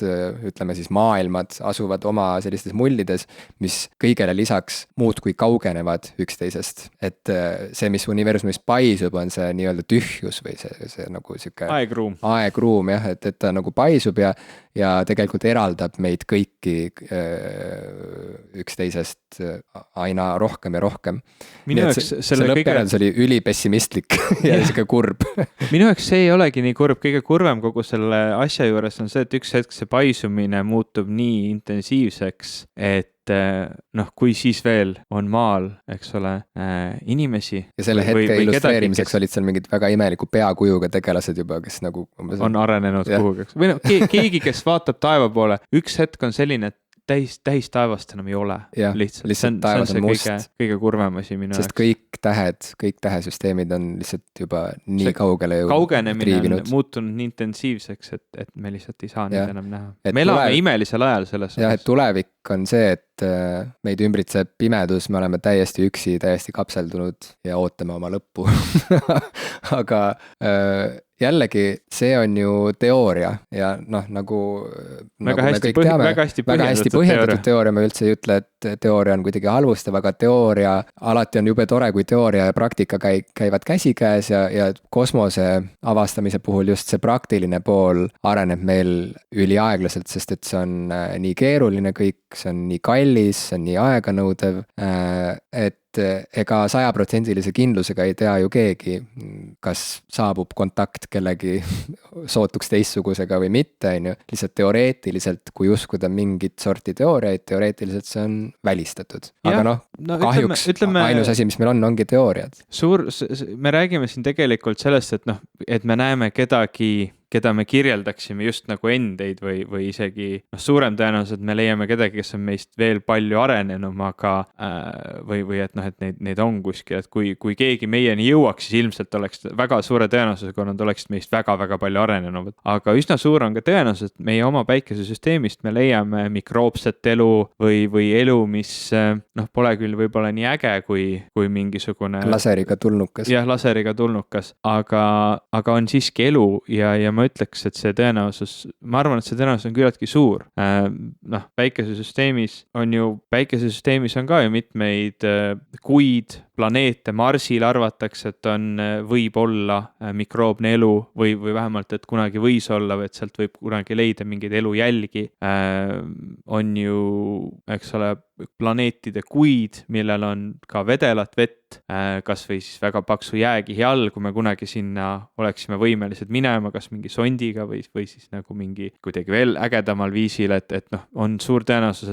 ütleme siis maailmad asuvad oma sellistes mullides, mis kõigele lisaks muudkui kaugenevad üksteisest. Et see, mis universumis paisub, on see nii-öelda tühjus või see nagu siuke aegruum jah, et ta nagu paisub ja tegelikult eraldab meid kõiki üksteisest aina rohkem ja rohkem. See lõppjärjeldus oli ülipessimistlik ja siuke kurb. Minu jaoks see ei olegi nii kurb, kõige kurvem kogu selle asja juures on see, et üks hetk see paisumine muutub nii intensiivseks, et noh, kui siis veel on maal, eks ole, inimesi. Ja selle hetke illustreerimiseks olid seal mingid väga imeliku peakujuga tegelased juba, kes nagu on arenenud kuhugi. Või noh, keegi, kes vaatab taeva poole, üks hetk on selline, et täis taevast enam ei ole. Jah, lihtsalt taevas on must. Kõige kurvem asi minu sest jaoks. kõik tähesüsteemid on lihtsalt juba nii kaugele kaugenemine on muutunud nii intensiivseks, et me lihtsalt ei saa neid enam näha. Me elame imelisel ajal selles. Jah, et tulevik on see, et meid ümbritseb pimedus, me oleme täiesti üksi, täiesti kapseldunud ja ootame oma lõppu. Aga jällegi, see on ju teooria ja noh, nagu väga hästi põhjendatud teooria, ma üldse ei ütle, et teooria on kuidagi halvustav, aga teooria, alati on jube tore, kui teooria ja praktika käivad käsikäes ja kosmose avastamise puhul just see praktiline pool areneb meil üliaeglaselt, sest et see on nii keeruline kõik, see on nii kallis, see on nii aeganõudev, et ega 100% kindlusega ei tea ju keegi, kas saabub kontakt kellegi sootuks teistsugusega või mitte, on ju. Lihtsalt teoreetiliselt, kui uskuda mingit sorti teooriaid, teoreetiliselt see on välistatud. Aga kahjuks ainus asi, mis meil ongi teooriad. Me räägime siin tegelikult sellest, et me näeme kedagi, keda me kirjeldaksime just nagu endeid või isegi suurem tõenäoliselt me leiame kedagi, kes on meist veel palju arenenum, aga või et neid on kuskil, et kui keegi meieni jõuaks, siis ilmselt oleks väga suure tõenäosusega, nad oleksid meist väga-väga palju arenenud. Aga üsna suur on ka tõenäosus, et meie oma päikesesüsteemist me leiame mikroobset elu või elu, mis pole küll võib-olla nii äge kui mingisugune laseriga tulnukas. Jah, laseriga tulnukas, aga on siiski elu ja ma ütleks, et see tõenäosus, ma arvan, et see tõenäosus on küllaltki suur. Päikesesüsteemis on ka ju mitmeid kuid, planeete, Marsil arvatakse, et võib olla mikroobne elu või vähemalt, et kunagi võis olla või et sealt võib kunagi leida mingeid elujälgi. On ju, eks ole, planeetide kuid, millel on ka vedelat vett, kas või siis väga paksu jääkihi all, kui me kunagi sinna oleksime võimelised minema, kas mingi sondiga või siis nagu mingi kuidagi veel ägedamal viisil, et on suur tõenäosus,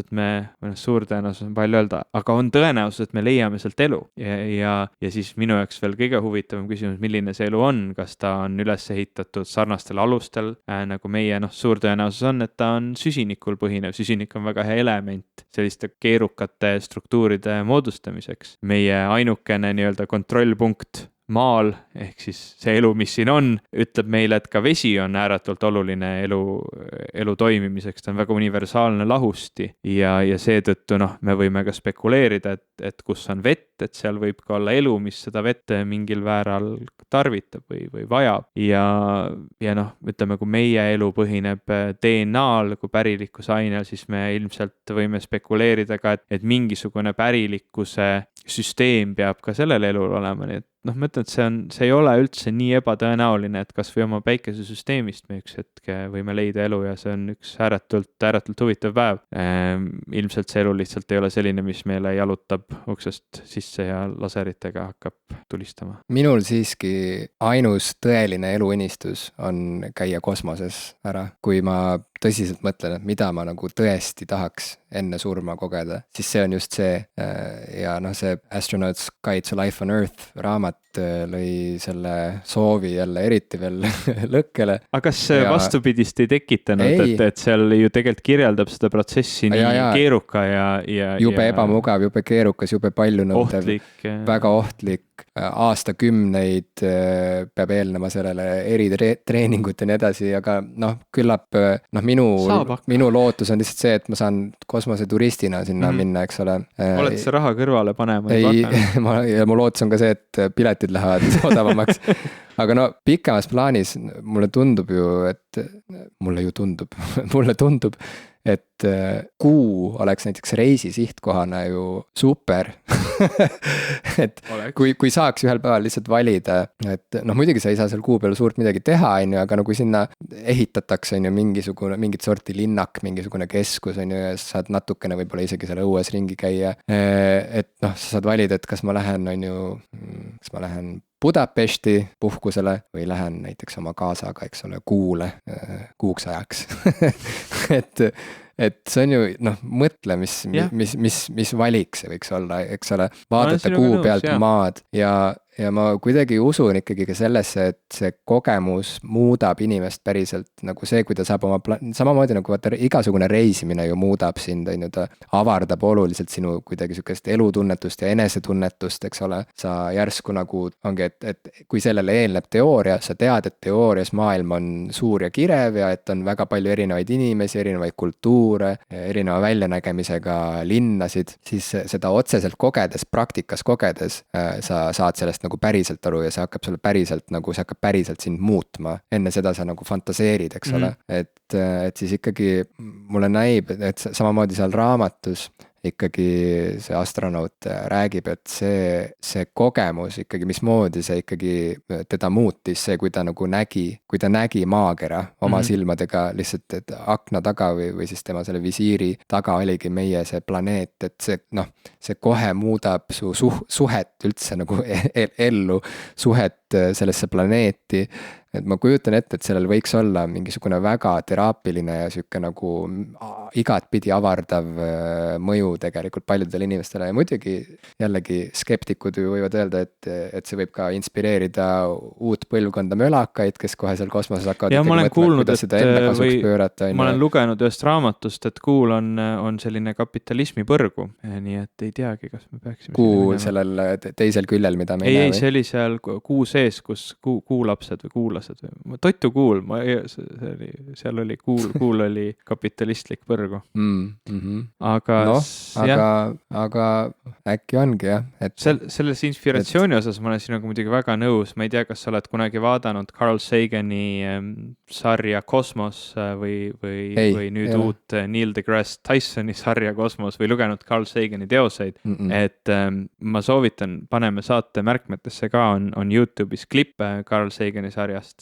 suur tõenäosus on palju öelda, aga on tõenäosus, et me leiame sealt elu. Ja siis minu jaoks veel kõige huvitavam küsimus, milline see elu on, kas ta on üles ehitatud sarnastel alustel, nagu meie suur tõenäosus on, et ta on süsinikul põhinev. Süsinik on väga hea element selliste keerukate struktuuride moodustamiseks. Meie ainukene nii-öelda kontrollpunkt maal, ehk siis see elu, mis siin on, ütleb meile, et ka vesi on ääretult oluline elu toimimiseks, ta on väga universaalne lahusti ja seetõttu me võime ka spekuleerida, et kus on vett, et seal võib ka olla elu, mis seda vett mingil vääral tarvitab või vajab ja ütleme, kui meie elu põhineb DNA-l kui pärilikkusainel, siis me ilmselt võime spekuleerida ka, et mingisugune pärilikkuse süsteem peab ka sellel elul olema, nii et ma ütlen, et see ei ole üldse nii ebatõenäoline, et kas või oma päikesesüsteemist me üks hetk võime leida elu ja see on üks ääretult huvitav päev. Ilmselt see elu lihtsalt ei ole selline, mis meile jalutab uksest sisse ja laseritega hakkab tulistama. Minul siiski ainus tõeline eluunistus on käia kosmoses ära, kui ma tõsiselt mõtlen, et mida ma nagu tõesti tahaks enne surma kogeda, siis see on just see ja see Astronaut's Guide to Life on Earth raamat lõi selle soovi jälle eriti veel lõkkele. Aga kas vastupidist ei tekitanud, et seal ju tegelikult kirjeldab seda protsessi nii keeruka ja jube ebamugav, jube keerukas, jube palju nõudev, väga ohtlik, aastakümneid peab eelnema sellele eritreeningut ja nii edasi, aga küllap minu lootus on lihtsalt see, et ma saan kosmoseturistina sinna minna, eks ole. Oled sa raha kõrvale panema? Ja mu lootus on ka see, et piletid lähevad odavamaks. Aga pikemas plaanis mulle tundub, et kuu oleks näiteks reisi sihtkohana ju super. Et kui saaks ühel päeval lihtsalt valida, et muidugi sa ei saa seal kuu peal suurt midagi teha, aga kui sinna ehitatakse mingit sorti linnak, mingisugune keskus, ja sa saad natukene võib-olla isegi seal õues ringi käia, et sa saad valida, et kas ma lähen Budapesti puhkusele või lähen näiteks oma kaasaga, eks ole, kuuks ajaks. Et see on ju, mõtle, mis valik see võiks olla, eks ole, vaadata kuu pealt maad ja ja ma kuidagi usun ikkagi ka sellesse, et see kogemus muudab inimest päriselt nagu see, kui ta saab samamoodi nagu vaata igasugune reisimine ju muudab sind, on ju, ta avardab oluliselt sinu kuidagi sihukest elutunnetust ja enesetunnetust, eks ole. sa järsku nagu ongi, et kui sellele eelneb teooria, sa tead, et teoorias maailm on suur ja kirev ja et on väga palju erinevaid inimesi, erinevaid kultuure, erineva väljanägemisega linnasid, siis seda otseselt kogedes, praktikas kogedes, sa saad sellest nagu päriselt aru ja see hakkab sulle päriselt nagu, see hakkab päriselt sind muutma. Enne seda sa nagu fantaseerid, eks ole. Et siis ikkagi mulle näib, et samamoodi seal raamatus ikkagi see astronaut räägib, et see kogemus ikkagi, mismoodi see ikkagi teda muutis, see, kui ta nagu nägi maakera oma silmadega lihtsalt, et akna taga või siis tema selle visiiri taga oligi meie see planeet, et see noh, see kohe muudab su suhet üldse nagu ellu, suhet sellesse planeeti. Et ma kujutan ette, et sellel võiks olla mingisugune väga teraapiline ja sihuke nagu igatpidi avardav mõju tegelikult paljudele inimestele ja muidugi jällegi skeptikud võivad öelda, et see võib ka inspireerida uut põlvkonda mölakaid, kes kohe seal kosmoses hakkavad ja ma olen kuulnud, pöörata, ma olen lugenud ühest raamatust, et kuul on selline kapitalismi põrgu, nii et ei teagi, kas me peaksime kuu sellel teisel küljel, mida me ei näe. Ei, see oli seal kuu sees, kus kuulapsed või kuulased Toitu kuul, seal oli kuul oli kapitalistlik põrgu. Aga no, aga äkki ongi jah. Selles inspiratsiooni osas ma olen sinuga muidugi väga nõus. Ma ei tea, kas sa oled kunagi vaadanud Carl Sagani sarja Kosmos või nüüd uut Neil deGrasse Tysoni sarja Kosmos või lugenud Carl Sagani teoseid. Et ma soovitan, paneme saate märkmetesse ka, on YouTube'is klipp Carl Sagani sarjast,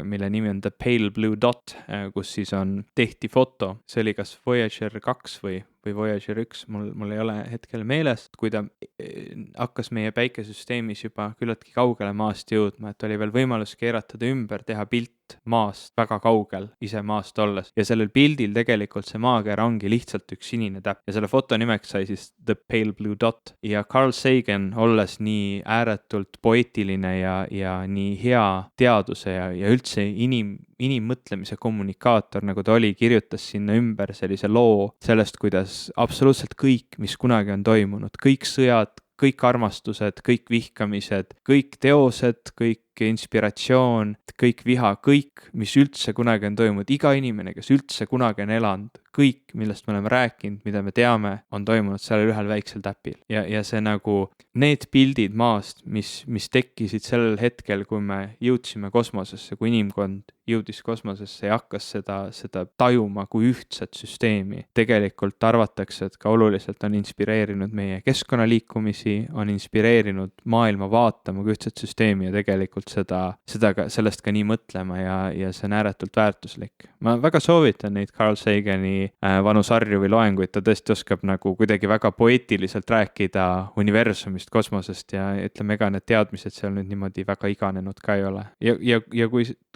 mille nimi on The Pale Blue Dot, kus siis tehti foto, see oli kas Voyager 2 või Voyager 1, mul ei ole hetkel meeles, kui ta hakkas meie päikesüsteemis juba küllaltki kaugele maast jõudma, et oli veel võimalus keerata ta ümber, teha pilt maast väga kaugel, ise maast olles. Ja sellel pildil tegelikult see maakera ongi lihtsalt üks sinine täpp ja selle foto nimeks sai siis The Pale Blue Dot. Ja Carl Sagan, olles nii ääretult poeetiline ja nii hea teaduse ja üldse inimmõtlemise kommunikaator, nagu ta oli, kirjutas sinna ümber sellise loo sellest, kuidas absoluutselt kõik, mis kunagi on toimunud, kõik sõjad, kõik armastused, kõik vihkamised, kõik teosed, kõik inspiratsioon, kõik viha, kõik, mis üldse kunagi on toimunud, iga inimene, kes üldse kunagi on elanud, kõik, millest me oleme rääkinud, mida me teame, on toimunud sellel ühel väiksel täpil. Ja see nagu need pildid maast, mis tekkisid sellel hetkel, kui me jõudsime kosmosesse, kui inimkond jõudis kosmosesse ja hakkas seda tajuma kui ühtset süsteemi. Tegelikult arvatakse, et ka oluliselt on inspireerinud meie keskkonnaliikumisi, on inspireerinud maailma vaatama kui ühtset süsteemi ja tegelikult sellest ka nii mõtlema ja see on ääretult väärtuslik. Ma väga soovitan neid Carl Sagani vanu sarju või loenguid, ta tõesti oskab nagu kuidagi väga poeetiliselt rääkida universumist, kosmosest ja ütleme, ega need teadmised seal nüüd niimoodi väga iganenud ka ei ole. Ja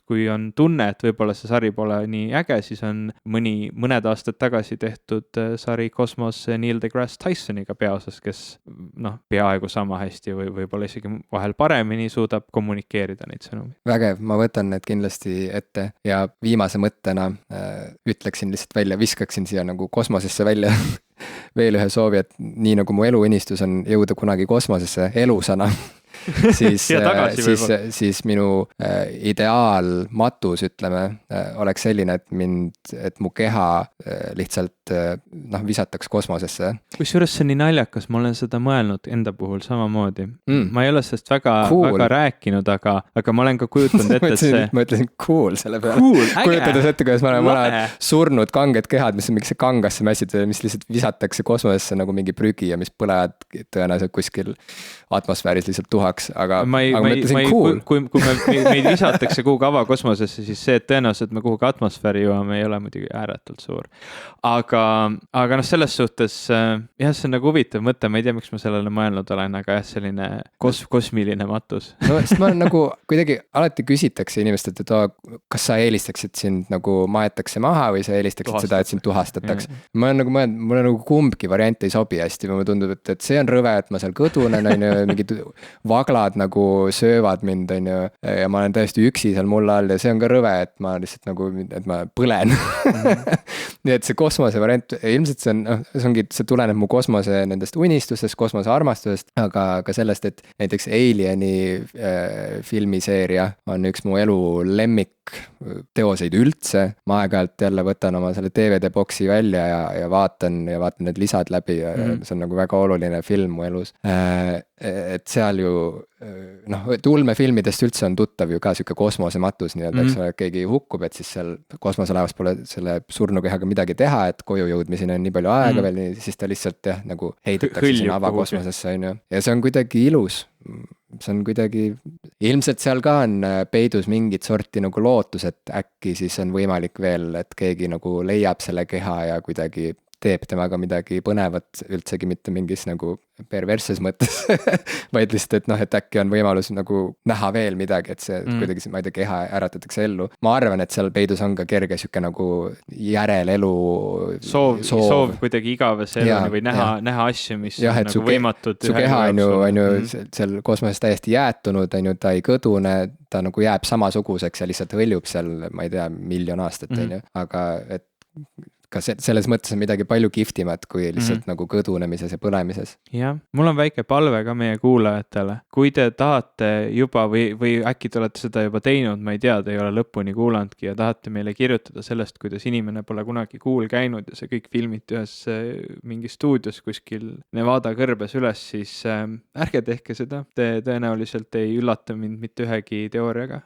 kui on tunne, et võib-olla see sari pole nii äge, siis on mõned aastad tagasi tehtud sari Kosmos Neil deGrasse Tysoniga peaosas, kes peaaegu sama hästi või võib-olla isegi vahel paremini suudab kommunikeerida neid sõnumeid. Vägev, ma võtan need kindlasti ette ja viimase mõttena ütleksin lihtsalt välja, viskaksin siia nagu kosmosesse välja veel ühe soovi, et nii nagu mu eluunistus on jõuda kunagi kosmosesse elusana siis minu ideaalmatus, ütleme, oleks selline, et mu keha lihtsalt visataks kosmosesse. Kusjuures see on nii naljakas, ma olen seda mõelnud enda puhul samamoodi. Ma ei ole sellest väga rääkinud, aga ma olen ka kujutanud ette, et see... Ma ütlesin cool selle peale. Kujutades ette, kuidas ma olen surnud kanged kehad, mis on mingisse kangasse mässid, mis lihtsalt visatakse kosmosesse nagu mingi prügi ja mis põlevad tõenäoliselt kuskil atmosfääris lihtsalt tuhaks, aga ma mõtlesin cool. Kui meid visatakse kuhugi avakosmosesse, siis see, et tõenäoliselt me kuhugi atmosfääri jõuame, ei ole muidugi ääretult suur. Aga selles suhtes, jah, see on nagu huvitav mõte, ma ei tea, miks ma sellele mõelnud olen, aga jah, selline kosmiline matus. No, sest ma nagu kuidagi alati küsitakse inimestelt, et kas sa eelistaksid sind nagu maetakse maha või sa eelistaksid seda, et sind tuhastataks. Ma olen nagu mõelnud, mulle nagu kumbki variant ei sobi hästi, mulle tundub, et see on rõve, et ma seal kõdunen, mingid vaglad nagu söövad mind, on ju. Ja ma olen täiesti üksi seal mulla all ja see on ka rõve, et ma lihtsalt nagu, et ma põlen nii et see kosmose variant, ilmselt see on, see ongi, see tuleneb mu kosmose nendest unistustest, kosmose armastusest, aga ka sellest, et näiteks Alieni filmiseeria on üks mu elu lemmik teoseid üldse. Ma aeg-ajalt jälle võtan oma selle DVD-boksi välja ja vaatan need lisad läbi ja see on nagu väga oluline film mu elus. Et seal ju, noh, et ulmefilmidest üldse on tuttav ju ka siuke kosmosematus nii-öelda, eks ole, keegi hukkub, et siis seal kosmoselaevas pole selle surnukehaga midagi teha, et koju jõudmiseni on nii palju aega veel, siis ta lihtsalt jah, nagu heidetakse sinna avakosmosesse, on ju. Ja see on kuidagi ilus. See on kuidagi, ilmselt seal ka on peidus mingit sorti nagu lootus, et äkki siis on võimalik veel, et keegi nagu leiab selle keha ja kuidagi teeb temaga midagi põnevat, üldsegi mitte mingis nagu perversses mõttes vaid lihtsalt, et noh, et äkki on võimalus nagu näha veel midagi, et see kuidagi, ma ei tea, keha äratatakse ellu. Ma arvan, et seal peidus on ka kerge siuke nagu järelelu soov kuidagi igavese eluni või näha asju, mis on nagu võimatud. Su keha on ju seal kosmoses täiesti jäätunud, on ju, ta ei kõdune, ta nagu jääb samasuguseks ja lihtsalt hõljub seal, ma ei tea, 1 miljon aastat, on ju, aga et ka selles mõttes on midagi palju kihvtimat kui lihtsalt nagu kõdunemises ja põlemises. Jah, mul on väike palve ka meie kuulajatele. Kui te tahate juba või äkki te olete seda juba teinud, ma ei tea, te ei ole lõpuni kuulanudki ja tahate meile kirjutada sellest, kuidas inimene pole kunagi kuul käinud ja see kõik filmiti ühes mingi stuudios kuskil Nevada kõrbes üles, siis ärge tehke seda. Te tõenäoliselt ei üllata mind mitte ühegi teooriaga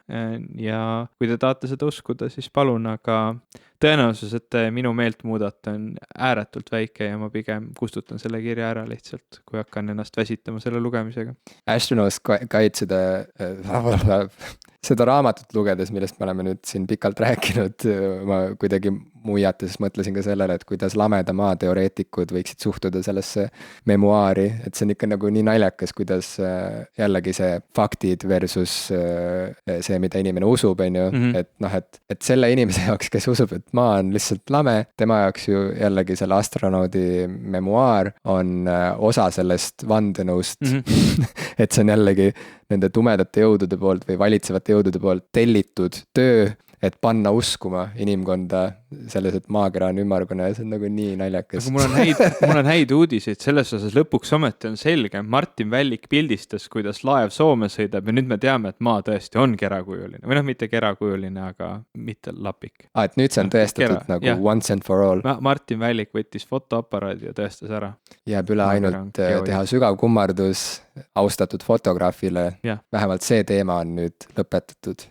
ja kui te tahate seda uskuda, siis palun, aga tõenäosus, et minu meelt muudate on ääretult väike ja ma pigem kustutan selle kirja ära lihtsalt, kui hakkan ennast väsitama selle lugemisega. Astronauts Guide seda raamatut lugedes, millest me oleme nüüd siin pikalt rääkinud, ma kuidagi muiates mõtlesin ka sellele, et kuidas lameda maa teoreetikud võiksid suhtuda sellesse memuaari, et see on ikka nagu nii naljakas, kuidas jällegi see faktid versus see, mida inimene usub, on ju, et noh, et selle inimese jaoks, kes usub, et maa on lihtsalt lame, tema jaoks ju jällegi selle astronaudi memuaar on osa sellest vandenõust et see on jällegi nende tumedate jõudude poolt või valitsevate jõudude poolt tellitud töö, et panna uskuma inimkonda selles, et maakera on ümmargune ja see on nagu nii naljakas. Aga mul on häid uudiseid, selles osas lõpuks ometi on selge. Martin Vällik pildistas, kuidas laev Soome sõidab ja nüüd me teame, et maa tõesti on kerakujuline. Või noh, mitte kerakujuline, aga mitte lapik. Et nüüd see on tõestatud nagu once and for all. Martin Vällik võttis fotoaparaadi ja tõestas ära. Jääb üle ainult teha sügav kummardus austatud fotograafile. Vähemalt see teema on nüüd lõpetatud.